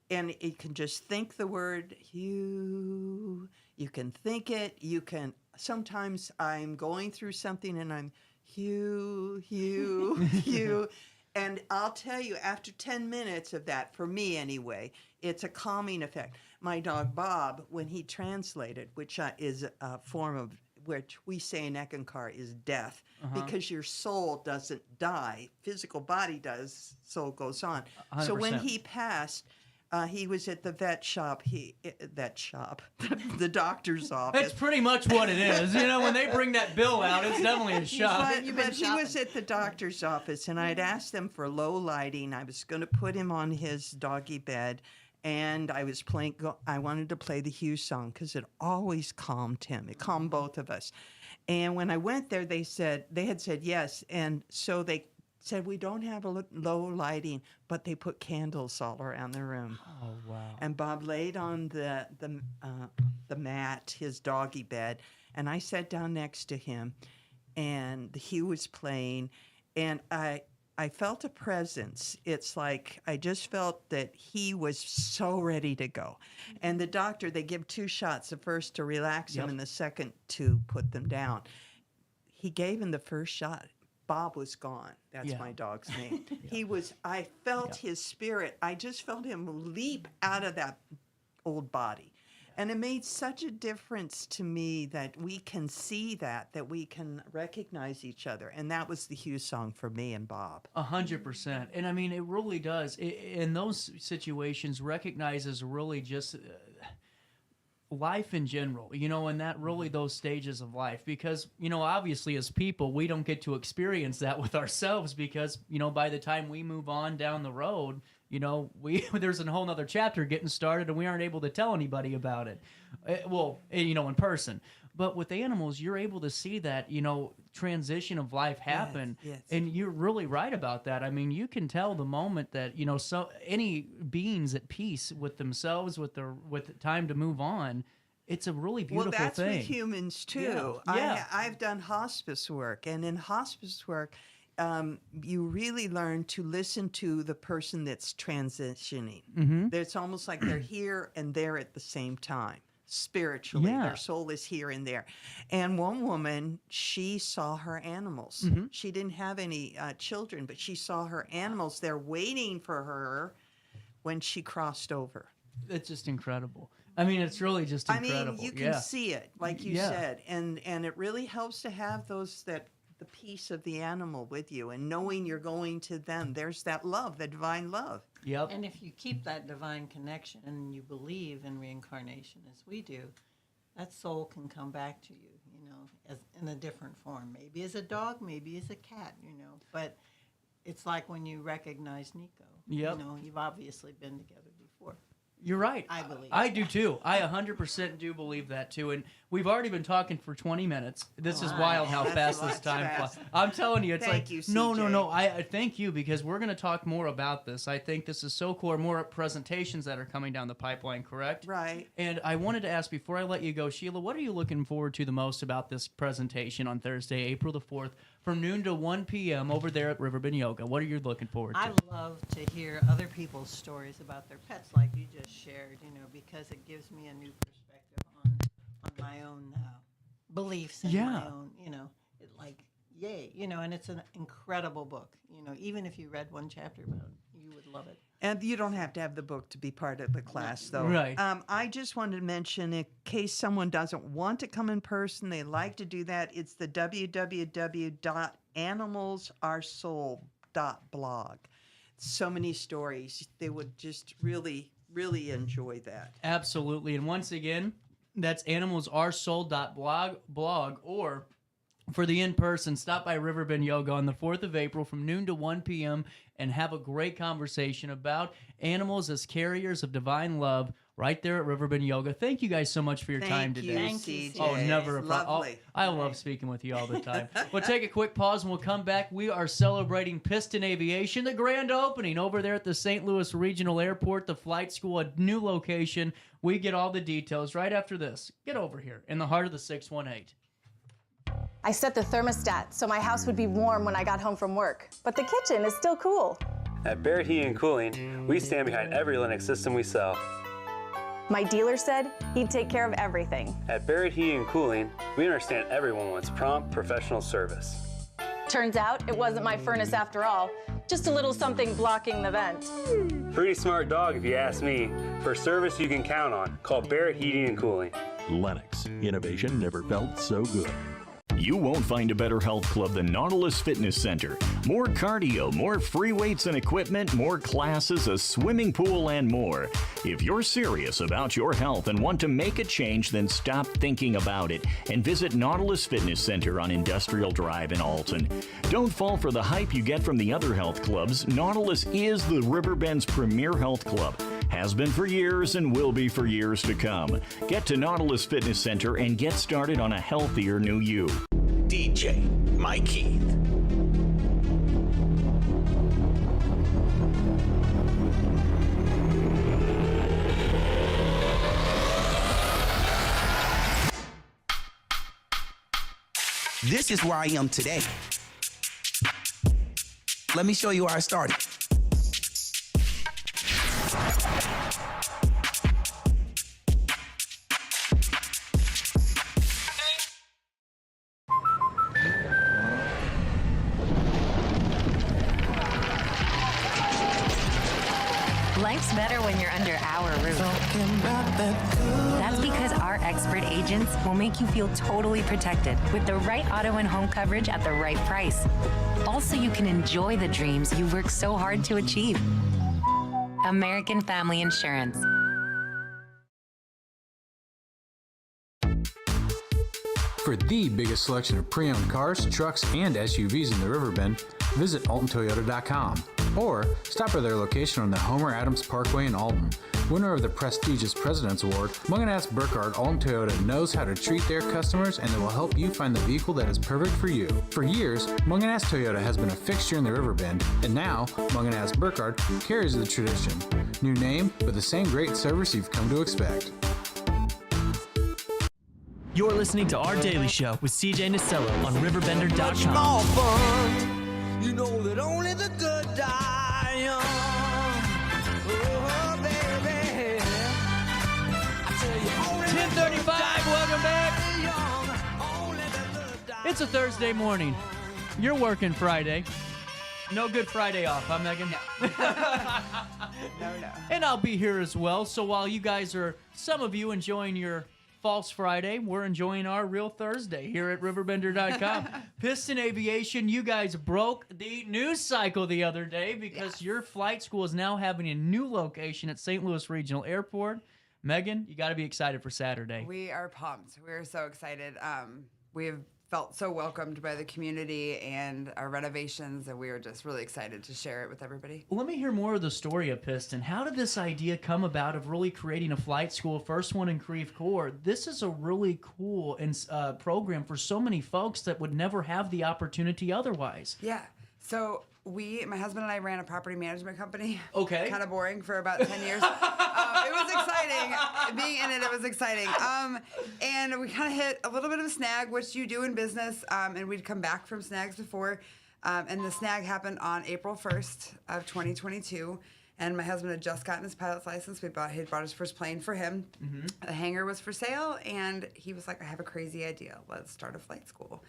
And you can just think the word hue. You can think it. You can. Sometimes I'm going through something and I'm hue, hue, hue. And I'll tell you, after 10 minutes of that, for me anyway, it's a calming effect. My dog Bob, when he translated, which is a form of, which we say in Eckankar is death, because your soul doesn't die. Physical body does, soul goes on. 100%. So when he passed, he was at the the doctor's office. That's pretty much what it is. When they bring that bill out, it's definitely a shop. But he was at the doctor's office, and I'd asked them for low lighting. I was going to put him on his doggy bed, and I was I wanted to play the Hugh song because it always calmed him. It calmed both of us. And when I went there, they had said yes, and so they said we don't have a low lighting, but they put candles all around the room. Oh wow! And Bob laid on the mat, his doggy bed, and I sat down next to him, and Hugh was playing, and I felt a presence. It's like I just felt that he was so ready to go. And the doctor, they give 2 shots, the first to relax him and the second to put them down. He gave him the first shot. Bob was gone. That's my dog's name. I felt his spirit. I just felt him leap out of that old body. And it made such a difference to me that we can see that we can recognize each other. And that was the Hugh song for me and Bob. 100%. And I mean, it really does. In those situations, recognizes really just... life in general, and that really those stages of life, because, obviously as people, we don't get to experience that with ourselves because, by the time we move on down the road, there's a whole nother chapter getting started and we aren't able to tell anybody about it. In person. But with animals, you're able to see that, transition of life happen. Yes. And you're really right about that. I mean, you can tell the moment that, any beings at peace with themselves, with the time to move on, it's a really beautiful thing. Well, that's with humans too. Yeah. I've done hospice work, and in hospice work, you really learn to listen to the person that's transitioning. It's almost like they're here and there at the same time. Spiritually, their soul is here and there. And one woman, she saw her animals. She didn't have any children, but she saw her animals there waiting for her when she crossed over. It's just incredible. I mean, it's really just incredible. I mean, you can see it, like you said, and it really helps to have the peace of the animal with you, and knowing you're going to them. There's that love, the divine love. Yep. And if you keep that divine connection and you believe in reincarnation as we do, that soul can come back to you, as in a different form. Maybe as a dog, maybe as a cat, But it's like when you recognize Nico. Yep. You've obviously been together before. You're right. I believe. I do too. I 100% do believe that too. And we've already been talking for 20 minutes. This is wild how fast this time flies. I'm telling you, it's Thank you, no. I thank you, because we're going to talk more about this. I think this is so cool. More presentations that are coming down the pipeline, correct? Right. And I wanted to ask, before I let you go, Sheila, what are you looking forward to the most about this presentation on Thursday, April the 4th, from noon to 1 p.m. over there at Riverbend Yoga? What are you looking forward to? I love to hear other people's stories about their pets, like you just shared, because it gives me a new perspective on my own beliefs and my own, yay, and it's an incredible book. Even if you read one chapter about it, you would love it. And you don't have to have the book to be part of the class, though. Right. I just wanted to mention, in case someone doesn't want to come in person, they like to do that, it's the www.animalsoursoul.blog. So many stories. They would just really, really enjoy that. Absolutely. And once again, that's animalsoursoul.blog, or for the in-person, stop by Riverbend Yoga on the 4th of April from noon to 1 p.m. and have a great conversation about animals as carriers of divine love right there at Riverbend Yoga. Thank you guys so much for your time today. Thank you, CJ. Oh, never a problem. Lovely. I love speaking with you all the time. We'll take a quick pause and we'll come back. We are celebrating Piston Aviation, the grand opening over there at the St. Louis Regional Airport, the flight school, a new location. We get all the details right after this. Get over here in the heart of the 618. I set the thermostat so my house would be warm when I got home from work, but the kitchen is still cool. At Barrett Heating and Cooling, we stand behind every Linux system we sell. My dealer said he'd take care of everything. At Barrett Heating and Cooling, we understand everyone wants prompt, professional service. Turns out it wasn't my furnace after all, just a little something blocking the vent. Pretty smart dog if you ask me. For service you can count on, call Barrett Heating and Cooling. Lennox. Innovation never felt so good. You won't find a better health club than Nautilus Fitness Center. More cardio, more free weights and equipment, more classes, a swimming pool, and more. If you're serious about your health and want to make a change, then stop thinking about it and visit Nautilus Fitness Center on Industrial Drive in Alton. Don't fall for the hype you get from the other health clubs. Nautilus is the Riverbend's premier health club. Has been for years and will be for years to come. Get to Nautilus Fitness Center and get started on a healthier new you. DJ Mike Keith. This is where I am today. Let me show you how I started. Life's better when you're under our roof. That's because our expert agents will make you feel totally protected with the right auto and home coverage at the right price. Also, you can enjoy the dreams you've worked so hard to achieve. American Family Insurance. for the biggest selection of pre-owned cars, trucks, and SUVs in the Riverbend, visit AltonToyota.com or stop by their location on the Homer Adams Parkway in Alton. Winner of the prestigious President's Award, Munganast Burkhardt Alton Toyota knows how to treat their customers, and they will help you find the vehicle that is perfect for you. For years, Munganast Toyota has been a fixture in the Riverbend, and now Munganast Burkhardt carries the tradition. New name, but the same great service you've come to expect. You're listening to Our Daily Show with CJ Nasello on RiverBender.com. More fun. You know that only the good die young. Oh, baby. I tell you, only 10:35, welcome back. It's a Thursday morning. You're working Friday. No Good Friday off, huh, Megan? No. And I'll be here as well. So while you guys are, some of you enjoying your False Friday, we're enjoying our real Thursday here at RiverBender.com. Piston Aviation, you guys broke the news cycle the other day because your flight school is now having a new location at St. Louis Regional Airport. Megan, you got to be excited for Saturday. We are pumped. We're so excited. We've felt so welcomed by the community and our renovations, and we are just really excited to share it with everybody. Let me hear more of the story of Piston. How did this idea come about of really creating a flight school, first one in Creve Coeur? This is a really cool program for so many folks that would never have the opportunity otherwise. Yeah. So my husband and I ran a property management company. Okay. Kind of boring for about 10 years. It was exciting. Being in it was exciting. And we kind of hit a little bit of a snag, which you do in business, and we'd come back from snags before. And the snag happened on April 1st of 2022. And my husband had just gotten his pilot's license. He bought his first plane for him. Mm-hmm. The hangar was for sale, and he was like, I have a crazy idea. Let's start a flight school.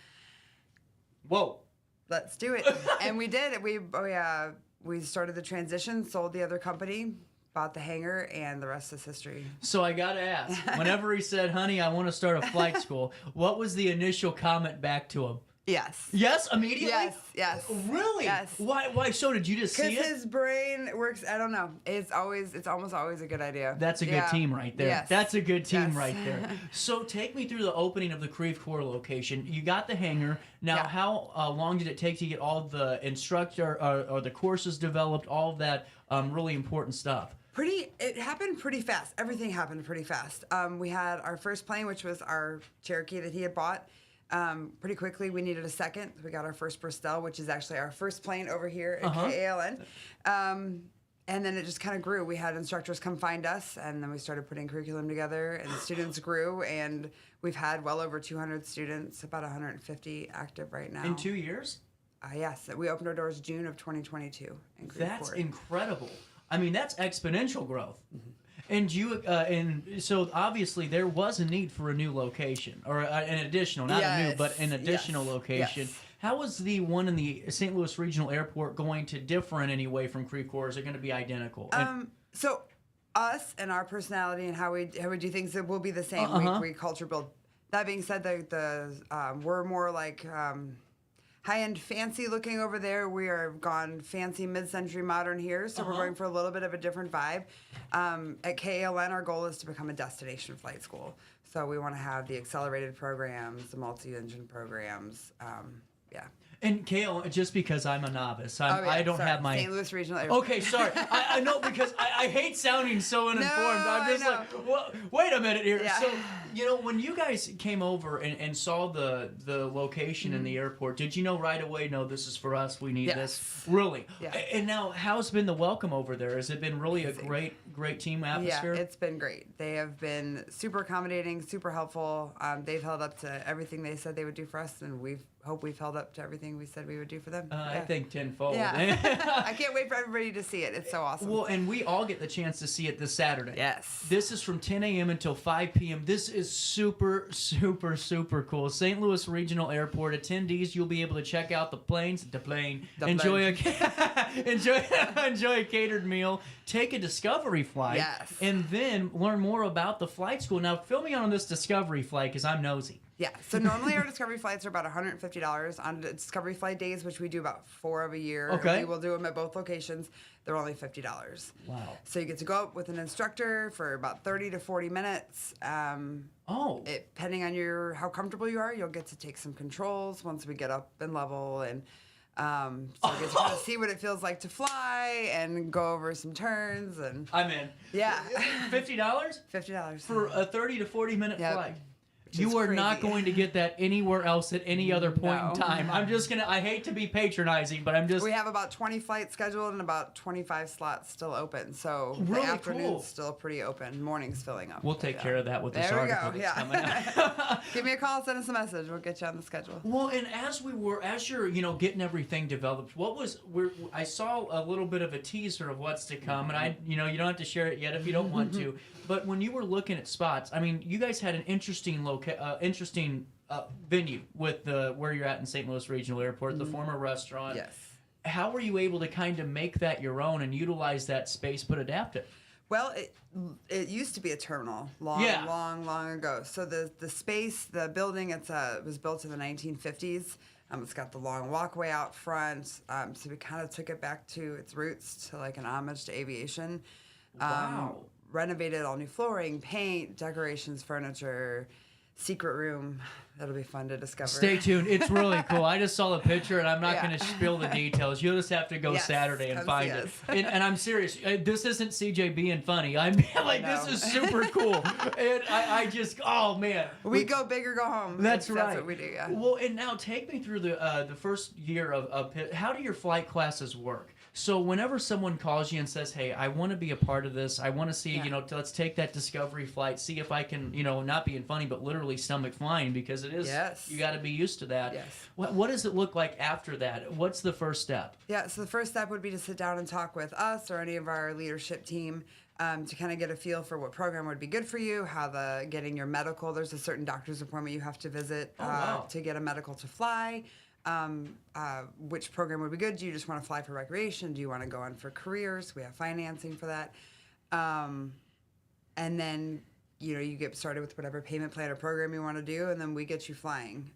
Whoa. Let's do it. And we did. We started the transition, sold the other company, bought the hangar, and the rest is history. So I got to ask, whenever he said, honey, I want to start a flight school, what was the initial comment back to him? Yes. Yes, immediately? Yes. Really? Yes. Why so? Did you just see it? Because his brain works, I don't know. It's almost always a good idea. That's a good team right there. Yes. That's a good team right there. So take me through the opening of the Creve Coeur location. You got the hangar. Now, how long did it take to get all the instructor or the courses developed, all of that really important stuff? It happened pretty fast. Everything happened pretty fast. We had our first plane, which was our Cherokee that he had bought. Pretty quickly, we needed a second. We got our first Bristol, which is actually our first plane over here at KALN. And then it just kind of grew. We had instructors come find us, and then we started putting curriculum together, and students grew, and we've had well over 200 students, about 150 active right now. In 2 years? Yes. We opened our doors June of 2022 in Creve That's Coeur. incredible. I mean, that's exponential growth. Mm-hmm. And so obviously there was a need for a new location, or an additional, not a new, but an additional location. Yes. How was the one in the St. Louis Regional Airport going to differ in any way from Creve Coeur? Is it going to be identical? So us and our personality and how we do things, it will be the same. We culture build. That being said, we're more like high-end fancy looking over there. We are gone fancy mid-century modern here, so we're going for a little bit of a different vibe. At KALN, our goal is to become a destination flight school. So we want to have the accelerated programs, the multi-engine programs, And Kale, just because I'm a novice, I don't have my St. Louis Regional Airport. Okay, sorry. I know because I hate sounding so uninformed. I'm just like, well, wait a minute here. Yeah. So, when you guys came over and saw the location in the airport, did you know right away? No, this is for us. We need this. Really? Yeah. And now, how's been the welcome over there? Has it been really a great team atmosphere? Yeah, it's been great. They have been super accommodating, super helpful. They've held up to everything they said they would do for us, and we've held up to everything we said we would do for them. I think tenfold. Yeah. I can't wait for everybody to see it. It's so awesome. Well, and we all get the chance to see it this Saturday. Yes. This is from 10 a.m. until 5 p.m. This is super, super, super cool. St. Louis Regional Airport attendees, you'll be able to check out the planes, enjoy a catered meal, take a discovery flight, Yes. and then learn more about the flight school. Now, fill me on this discovery flight because I'm nosy. Yeah, so normally our Discovery flights are about $150. On the Discovery Flight days, which we do about 4 of a year, Okay. we will do them at both locations, they're only $50. Wow. So you get to go up with an instructor for about 30 to 40 minutes. Depending on how comfortable you are, you'll get to take some controls once we get up and level, and so you get to kind of see what it feels like to fly and go over some turns. And I'm in. Yeah. $50? $50. For a 30 to 40 minute Yep. flight. Which You is are not crazy. going to get that anywhere else at any other point No. in time. I hate to be patronizing, but I'm just. We have about 20 flights scheduled and about 25 slots still open. So Really the afternoon's cool. still pretty open. Morning's filling up. We'll take care of that with this There we article go. that's Yeah. coming out. Give me a call, send us a message. We'll get you on the schedule. Well, and as you're, getting everything developed, I saw a little bit of a teaser of what's to come, and you don't have to share it yet if you don't want to. But when you were looking at spots, I mean, you guys had an interesting venue with where you're at in St. Louis Regional Airport, the former restaurant. Yes. How were you able to kind of make that your own and utilize that space but adapt it? Well, it used to be a terminal long ago. So the space, the building, it was built in the 1950s. It's got the long walkway out front. So we kind of took it back to its roots, to like an homage to aviation. Wow. Renovated all new flooring, paint, decorations, furniture, secret room. That'll be fun to discover. Stay tuned. It's really cool. I just saw the picture, and I'm not going to spill the details. You'll just have to go Yes, Saturday and come find see it. us. And I'm serious. This isn't CJ being funny. I mean, like, this is super cool. And I just, oh, man. We go big or go home. That's right. That's what we do, yeah. Well, and now take me through the first year of how do your flight classes work? So whenever someone calls you and says, hey, I want to be a part of this, I want to see, let's take that Discovery flight, see if I can, not being funny, but literally stomach flying, because it is, you got to be used to that. Yes. What does it look like after that? What's the first step? Yeah, so the first step would be to sit down and talk with us or any of our leadership team to kind of get a feel for what program would be good for you, how getting your medical, there's a certain doctor's appointment you have to visit to get a medical to fly. Which program would be good? Do you just want to fly for recreation? Do you want to go on for careers? We have financing for that. And then, you get started with whatever payment plan or program you want to do, and then we get you flying.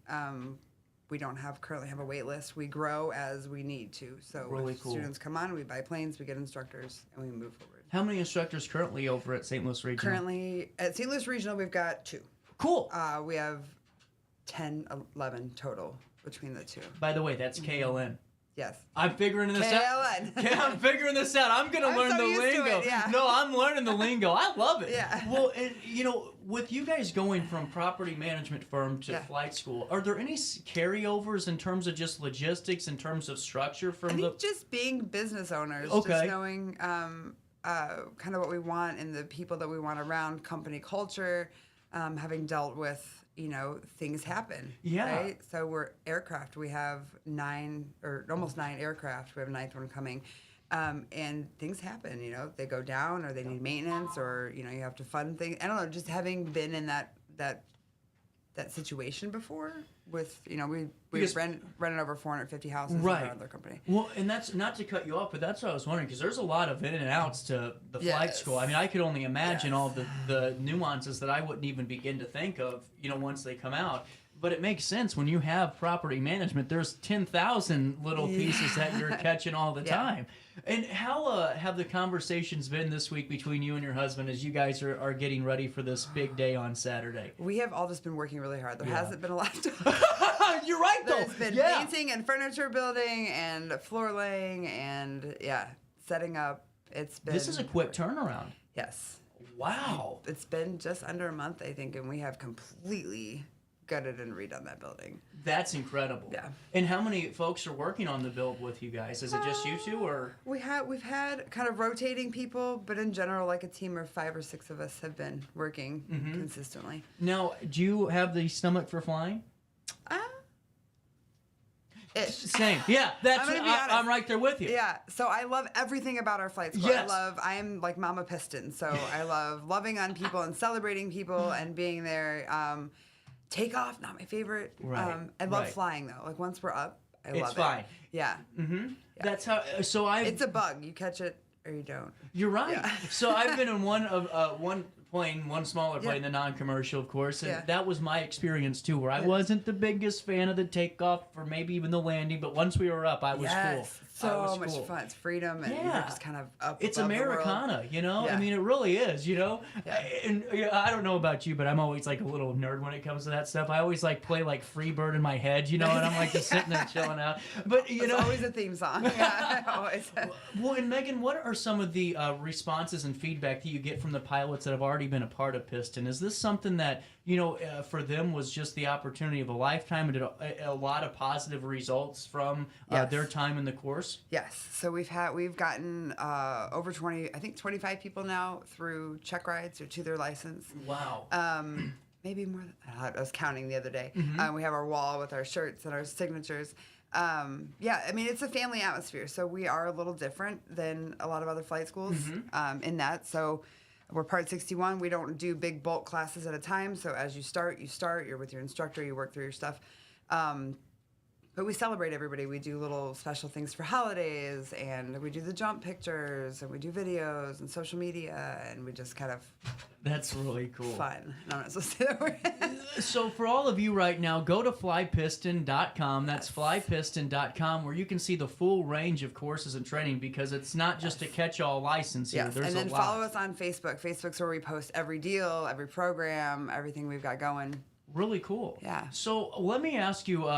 We don't currently have a wait list. We grow as we need to. So Really if cool. students come on, we buy planes, we get instructors, and we move forward. How many instructors currently over at St. Louis Regional? Currently, at St. Louis Regional, we've got 2. Cool. We have 10, 11 total between the 2. By the way, that's KLN. Yes. I'm figuring this out. KLN. I'm figuring this out. I'm going to learn so the used to lingo. it, yeah. No, I'm learning the lingo. I love it. Yeah. Well, and, with you guys going from property management firm to flight school, are there any carryovers in terms of just logistics, in terms of structure from I think just being business owners, Okay. just knowing kind of what we want and the people that we want around, company culture, having dealt with, things happen. Yeah. Right? So we're aircraft. We have 9 or almost 9 aircraft. We have a 9th one coming. And things happen, they go down or they need maintenance or, you have to fund things. I don't know, just having been in that situation before with, we've rented over 450 houses Right. in our other company. Well, and that's not to cut you off, but that's what I was wondering, because there's a lot of in and outs to the flight Yes. school. I mean, I could only imagine all the nuances that I wouldn't even begin to think of, once they come out. But it makes sense when you have property management. There's 10,000 little pieces that you're catching all the time. And how have the conversations been this week between you and your husband as you guys are getting ready for this big day on Saturday? We have all just been working really hard. There hasn't been a lot to You're right, though. There's been painting and furniture building and floor laying and, setting up. It's been... This is a quick turnaround. Yes. Wow. It's been just under a month, I think, and we have completely gutted and redone that building. That's incredible. Yeah. And how many folks are working on the build with you guys? Is it just you two, or? We've had kind of rotating people, but in general, like a team of 5 or 6 of us have been working consistently. Now, do you have the stomach for flying? Same. Yeah, that's. I'm right there with you. Yeah. So I love everything about our flight school. Yes. I am like Mama Piston. So I love loving on people and celebrating people and being there. Takeoff, not my favorite. Right. I love flying though. Like once we're up, I love it. It's fine. Yeah. Mm-hmm. Yeah. That's how. So It's a bug. You catch it or you don't. You're right. Yeah. So I've been in one plane, one smaller plane, the non-commercial, of course, and Yeah. that was my experience too, where I wasn't the biggest fan of the takeoff or maybe even the landing, but once we were up, I was cool. So much fun. It's freedom, and you're just kind of up. It's above the world. Americana, you know? Yeah. I mean, it really is, you know? And I don't know about you, but I'm always like a little nerd when it comes to that stuff. I always like play like Freebird in my head, you know, and I'm like just sitting there chilling out. But, you know. It's always a theme song. Yeah, always. Well, and Megan, what are some of the responses and feedback that you get from the pilots that have already been a part of Piston? Is this something that, you know, for them was just the opportunity of a lifetime and did a lot of positive results from their time in the course? Yes. So we've gotten over 25 people now through check rides or to their license. Wow. Maybe more. I was counting the other day. Mm-hmm. We have our wall with our shirts and our signatures. Yeah, I mean, it's a family atmosphere, so we are a little different than a lot of other flight schools in that. So we're Part 61. We don't do big bulk classes at a time. So as you start. You're with your instructor. You work through your stuff. But we celebrate everybody. We do little special things for holidays, and we do the jump pictures, and we do videos and social media, and we just kind of... That's really cool. Fun. No, I'm not supposed to say that word. So for all of you right now, go to flypiston.com. That's flypiston.com, where you can see the full range of courses and training, because it's not just a catch-all license here. Yes, There's and then a lot. follow us on Facebook. Facebook's where we post every deal, every program, everything we've got going. Really cool. Yeah. So let me ask you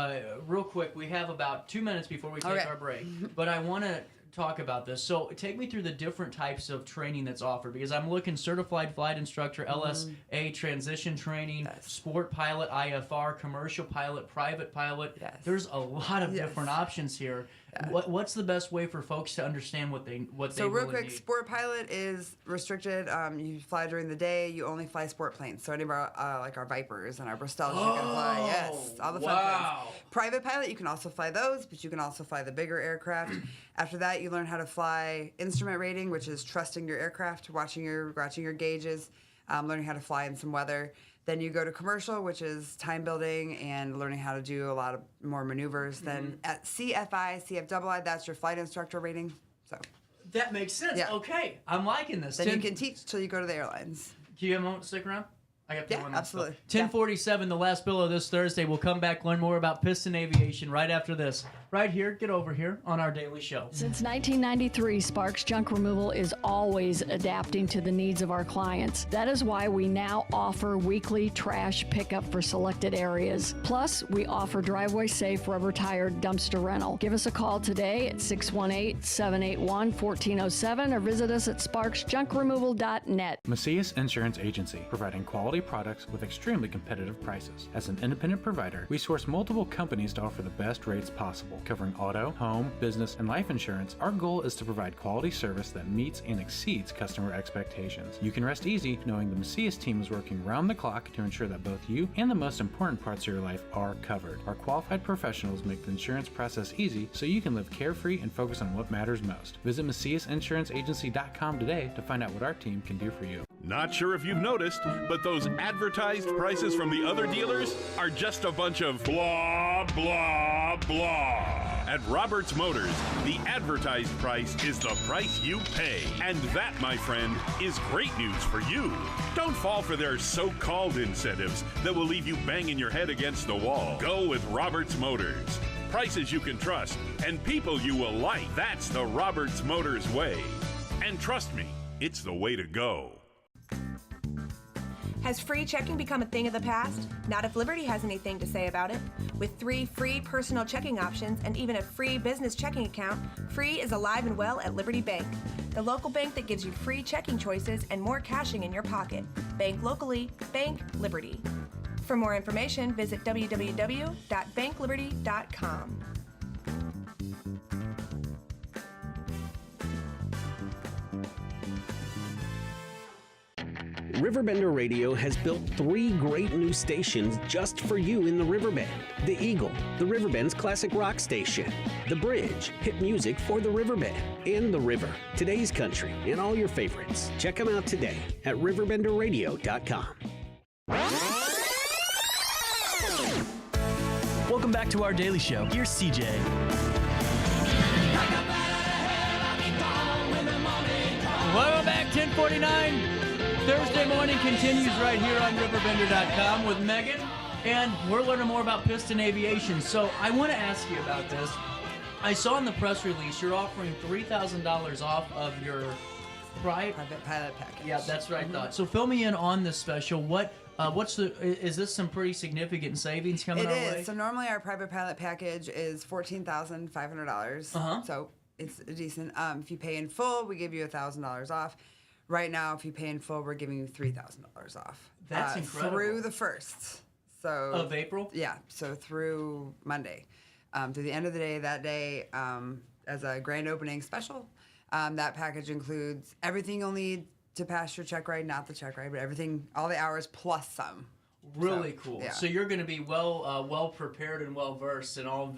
real quick. We have about 2 minutes before we take our break, but I want to talk about this. So take me through the different types of training that's offered, because I'm looking certified flight instructor, LSA transition training, sport pilot, IFR, commercial pilot, private pilot. There's a lot of different options here. What's the best way for folks to understand what they So real really quick, need? sport pilot is restricted. You fly during the day. You only fly sport planes. So any of our like our Vipers and our Bristows, you can fly. Yes, all the fun planes. Private pilot, you can also fly those, but you can also fly the bigger aircraft. After that, you learn how to fly instrument rating, which is trusting your aircraft, watching your gauges, learning how to fly in some weather. Then you go to commercial, which is time building and learning how to do a lot of more maneuvers. Then at CFI, CFII, that's your flight instructor rating. So that makes sense. Yeah. Okay, I'm liking this. Then you can teach till you go to the airlines. Do you have a moment to stick around? I got Yeah, absolutely. 10:47, the last bill of this Thursday. We'll come back, learn more about Piston Aviation right after this. Right here, get over here on our daily show. Since 1993, Sparks Junk Removal is always adapting to the needs of our clients. That is why we now offer weekly trash pickup for selected areas. Plus, we offer driveway-safe rubber-tired dumpster rental. Give us a call today at 618-781-1407 or visit us at sparksjunkremoval.net. Macias Insurance Agency, providing quality products with extremely competitive prices. As an independent provider, we source multiple companies to offer the best rates possible. Covering auto, home, business, and life insurance, our goal is to provide quality service that meets and exceeds customer expectations. You can rest easy knowing the Macias team is working round the clock to ensure that both you and the most important parts of your life are covered. Our qualified professionals make the insurance process easy so you can live carefree and focus on what matters most. Visit MaciasInsuranceAgency.com today to find out what our team can do for you. Not sure if you've noticed, but those advertised prices from the other dealers are just a bunch of blah, blah, blah. At Roberts Motors, the advertised price is the price you pay. And that, my friend, is great news for you. Don't fall for their so-called incentives that will leave you banging your head against the wall. Go with Roberts Motors. Prices you can trust and people you will like. That's the Roberts Motors way. And trust me, it's the way to go. Has free checking become a thing of the past? Not if Liberty has anything to say about it. With 3 free personal checking options and even a free business checking account, free is alive and well at Liberty Bank, the local bank that gives you free checking choices and more cashing in your pocket. Bank locally, bank Liberty. For more information, visit www.bankliberty.com. RiverBender Radio has built 3 great new stations just for you in the Riverbend. The Eagle, the Riverbend's classic rock station. The Bridge, hit music for the Riverbend. And The River, today's country, and all your favorites. Check them out today at RiverBender.com. Welcome back to our daily show. Here's CJ. Welcome back, 10:49. Thursday morning continues right here on RiverBender.com with Megan, and we're learning more about Piston Aviation. So I want to ask you about this. I saw in the press release you're offering $3,000 off of your private pilot package. Yeah, that's what I thought. So fill me in on this special. Is this some pretty significant savings coming our way? It is. So normally our private pilot package is $14,500. So it's decent. If you pay in full, we give you $1,000 off. Right now, if you pay in full, we're giving you $3,000 off. That's incredible. Through the 1st. So of April? Yeah. So through Monday. To the end of the day, that day, as a grand opening special, that package includes everything you'll need to pass your check ride, not the check ride, but everything, all the hours plus some. Really cool. Yeah. So you're going to be well prepared and well versed in all of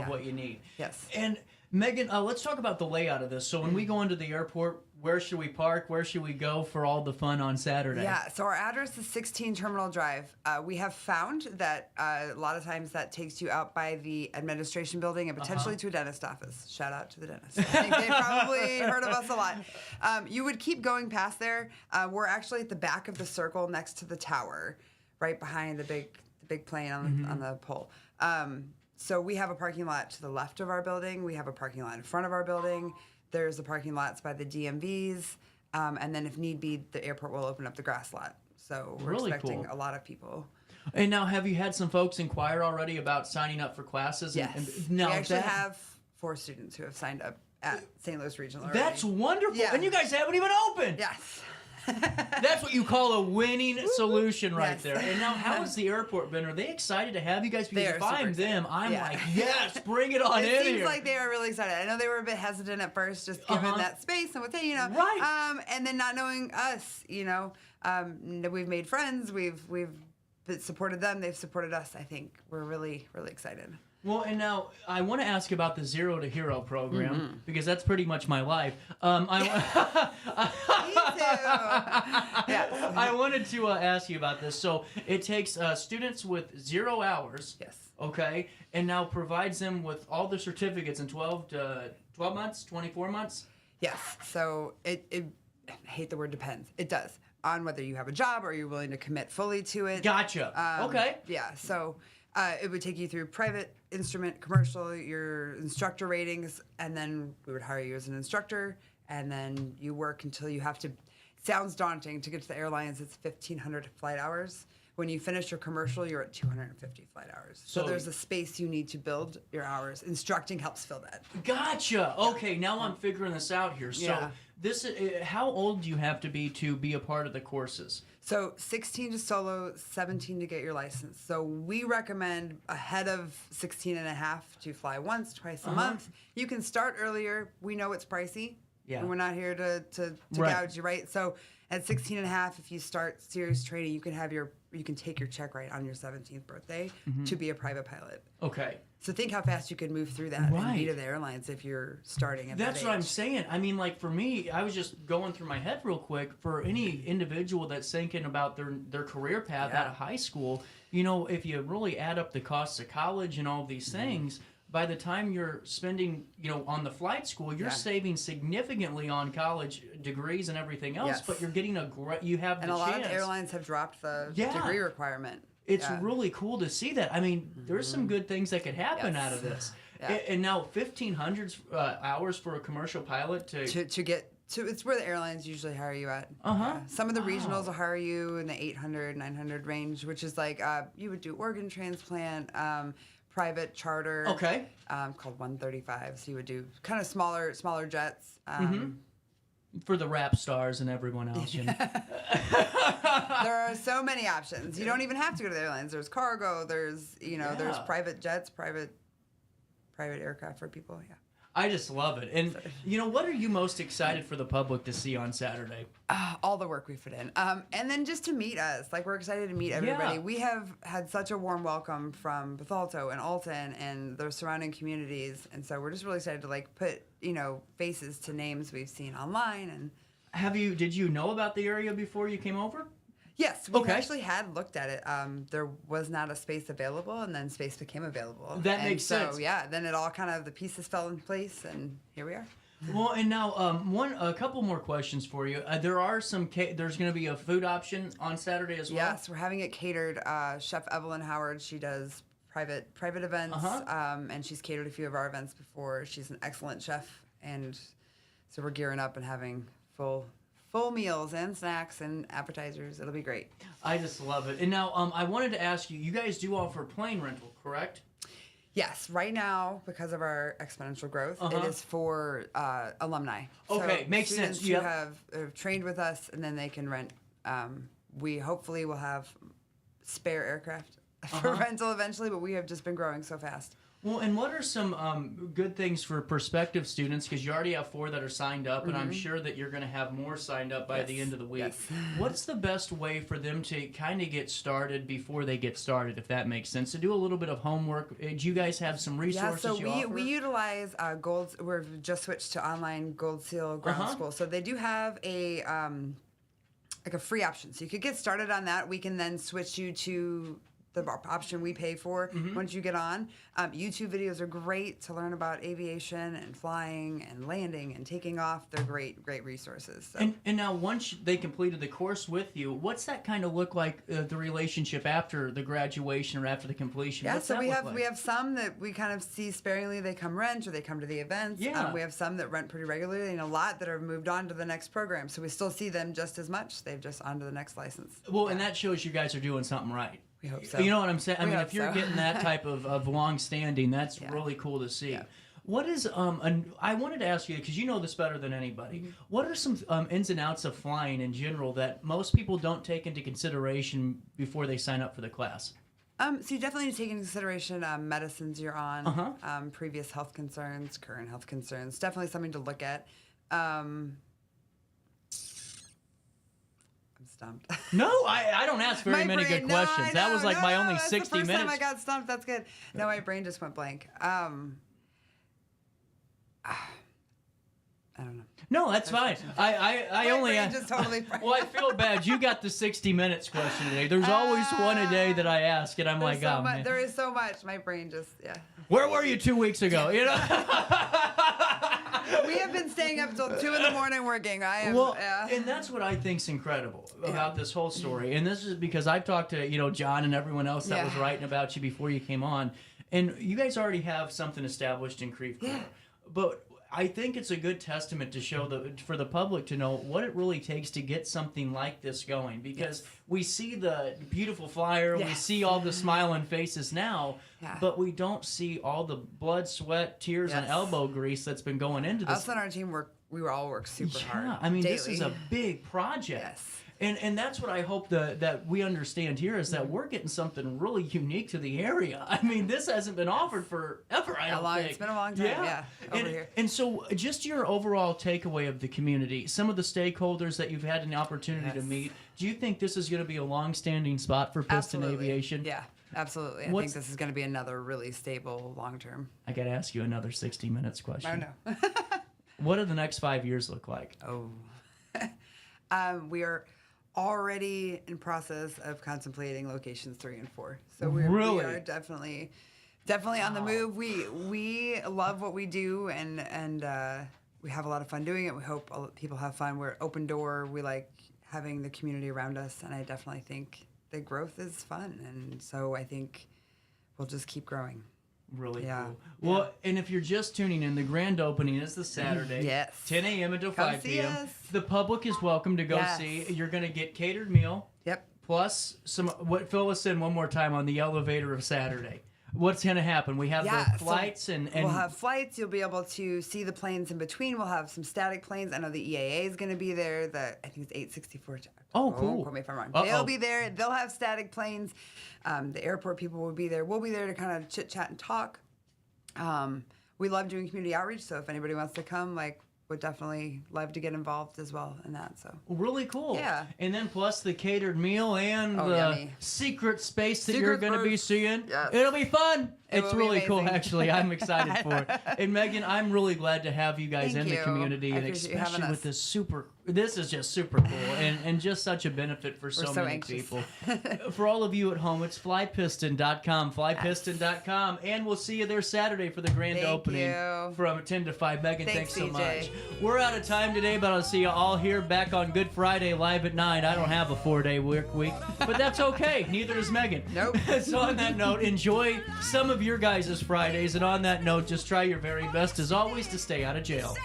what you need. Yes. And Megan, let's talk about the layout of this. So when we go into the airport, where should we park? Where should we go for all the fun on Saturday? Yeah, so our address is 16 Terminal Drive. We have found that a lot of times that takes you out by the administration building and potentially to a dentist office. Shout out to the dentist. I think they've probably heard of us a lot. You would keep going past there. We're actually at the back of the circle next to the tower, right behind the big plane on the pole. So we have a parking lot to the left of our building. We have a parking lot in front of our building. There's the parking lots by the DMVs. And then if need be, the airport will open up the grass lot. So we're Really expecting cool. a lot of people. And now, have you had some folks inquire already about signing up for classes? Yes. Now we actually have 4 students who have signed up at St. Louis Regional already. That's wonderful. Yeah. And you guys haven't even opened. Yes. That's what you call a winning solution right Yes. there. And now, how has the airport been? Are they excited to have you guys? Because They are if I'm super them, excited. I'm Yeah. like, yes, bring it on It in seems here. like they are really excited. I know they were a bit hesitant at first, just given that space and what they, Right. and then not knowing us, we've made friends, we've supported them, they've supported us. I think we're really, really excited. Well, and now I want to ask about the Zero to Hero program because that's pretty much my life. I wanted to ask you about this. So it takes students with 0 hours. Yes. Okay, and now provides them with all the certificates in 12 months, 24 months. Yes. So I hate the word depends. It does on whether you have a job or you're willing to commit fully to it. Gotcha. Okay. Yeah. So it would take you through private, instrument, commercial, your instructor ratings, and then we would hire you as an instructor, and then you work until you have to. Sounds daunting to get to the airlines. It's 1,500 flight hours. When you finish your commercial, you're at 250 flight hours. So there's a space you need to build your hours. Instructing helps fill that. Gotcha. Okay, now I'm figuring this out here. So Yeah. this, how old do you have to be a part of the courses? So 16 to solo, 17 to get your license. So we recommend ahead of 16 and a half to fly once, twice a month. You can start earlier. We know it's pricey. Yeah. And we're not here to Right. gouge you, right? So at 16 and a half, if you start serious training, you can take your check right on your 17th birthday to be a private pilot. Okay. So think how fast you could move through that and Right. be to the airlines if you're starting at That's that what I'm age. saying. I mean, like for me, I was just going through my head real quick. For any individual that's thinking about their career path out of high school, if you really add up the costs of college and all these things, by the time you're spending, on the flight school, you're saving significantly on college degrees and everything else. Yes. But you're getting you have And the a lot chance. of airlines have dropped the Yeah. degree requirement. It's Yeah. really cool to see that. I mean, there's some good things that could happen Yes. out of this. Yeah. And now 1,500 hours for a commercial pilot to get to, it's where the airlines usually hire you at. Uh-huh. Some of the regionals will hire you in the 800, 900 range, which is like you would do organ transplant, private charter. Okay. Called 135. So you would do kind of smaller jets. for the rap stars and everyone else. There are so many options. You don't even have to go to the airlines. There's cargo. There's there's private jets, private aircraft for people. Yeah. I just love it. And, what are you most excited for the public to see on Saturday? All the work we put in. And then just to meet us. Like, we're excited to meet everybody. Yeah. We have had such a warm welcome from Bethalto and Alton and the surrounding communities. And so we're just really excited to, put, faces to names we've seen online. And Did you know about the area before you came over? Yes, we actually had looked at it. There was not a space available, and then space became available. That makes sense. Yeah, then it all kind of, the pieces fell in place, and here we are. Well, and now a couple more questions for you. There are there's going to be a food option on Saturday as well. Yes, we're having it catered. Chef Evelyn Howard, she does private events, and she's catered a few of our events before. She's an excellent chef, and so we're gearing up and having full meals and snacks and appetizers. It'll be great. I just love it. And now I wanted to ask you, you guys do offer plane rental, correct? Yes, right now, because of our exponential growth, it is for alumni. Okay, so makes sense. Students who have trained with us, and then they can rent. We hopefully will have spare aircraft for rental eventually, but we have just been growing so fast. Well, and what are some good things for prospective students? Because you already have 4 that are signed up, and I'm sure that you're going to have more signed up by the end of the week. Yes. What's the best way for them to kind of get started before they get started, if that makes sense? To do a little bit of homework. Do you guys have some resources so you offer? we utilize Gold. We've just switched to online Gold Seal Ground School, so they do have a like a free option. So you could get started on that. We can then switch you to the option we pay for once you get on. YouTube videos are great to learn about aviation and flying and landing and taking off. They're great resources. So. And now once they completed the course with you, what's that kind of look like, the relationship after the graduation or after the completion? Yeah, what's so that we look have like? we have some that we kind of see sparingly. They come rent or they come to the events. Yeah. We have some that rent pretty regularly, and a lot that have moved on to the next program. So we still see them just as much. They've just on to the next license. Well, and that shows you guys are doing something right. We hope so. You know what I'm saying? I We mean, hope if you're so. getting that type of long standing, that's really cool to see. Yeah. What is I wanted to ask you, because you know this better than anybody. What are some ins and outs of flying in general that most people don't take into consideration before they sign up for the class? So you definitely need to take into consideration medicines you're on, previous health concerns, current health concerns. Definitely something to look at. I'm stumped. No, I don't ask very many good questions. That was like my only 60 that's the first minutes. time I got stumped. That's good. No, my brain just went blank. I don't know. No, that's fine. I only brain just totally well, I feel bad. You got the 60 minutes question today. There's always one a day that I ask, and I'm like, oh man. There is so much. My brain just Where were you 2 weeks ago? You know. We have been staying up till 2 in the morning working. And that's what I think's incredible about this whole story. And this is because I've talked to John and everyone else that was writing about you before you came on, and you guys already have something established in Creve Coeur. But I think it's a good testament to show for the public to know what it really takes to get something like this going, because we see the beautiful flyer, we see all the smiling faces now, but we don't see all the blood, sweat, tears, and elbow grease that's been going into this. Us and our team we all work super hard. I mean, daily. this is a big project. And that's what I hope that we understand here is that we're getting something really unique to the area. I mean, this hasn't been offered forever, I don't think. It's been a long time, over here. And so just your overall takeaway of the community, some of the stakeholders that you've had an opportunity to meet, do you think this is going to be a long-standing spot for Piston Aviation? Yeah, absolutely. I think this is going to be another really stable long-term. I got to ask you another 60 minutes question. Oh, no. What do the next 5 years look like? We are already in process of contemplating locations 3 and 4. So we are definitely on the move. We love what we do, and we have a lot of fun doing it. We hope people have fun. We're open door. We like having the community around us, and I definitely think the growth is fun. And so I think we'll just keep growing. Really cool. Well, and if you're just tuning in, the grand opening is this Saturday. 10 a.m. until 5 p.m. The public is welcome to go see. You're going to get catered meal. Plus fill us in one more time on the elevator of Saturday. What's going to happen? We have the flights so and we'll have flights. You'll be able to see the planes in between. We'll have some static planes. I know the EAA is going to be there. I think it's 864. Oh, cool. Don't quote me if I'm wrong. They'll be there. They'll have static planes. The airport people will be there. We'll be there to kind of chit chat and talk. We love doing community outreach, so if anybody wants to come, would definitely love to get involved as well in that. So really cool. Yeah. And then plus the catered meal and the yummy. secret space that you're going to be seeing. It'll be fun. It's really cool, actually. I'm excited for it. And Megan, I'm really glad to have you guys Thank in you. the community, I and appreciate you having especially with us. this is just super cool and just such a benefit for so many anxious. people. For all of you at home, it's flypiston.com, flypiston.com, and we'll see you there Saturday for the grand Thank opening you. from 10 to 5. Megan, Thanks, thanks so CJ. much. We're out of time today, but I'll see you all here back on Good Friday live at 9. I don't have a 4-day work week, but that's okay. Neither does Megan. Nope. So on that note, enjoy some of your guys' Fridays, and on that note, just try your very best, as always, to stay out of jail.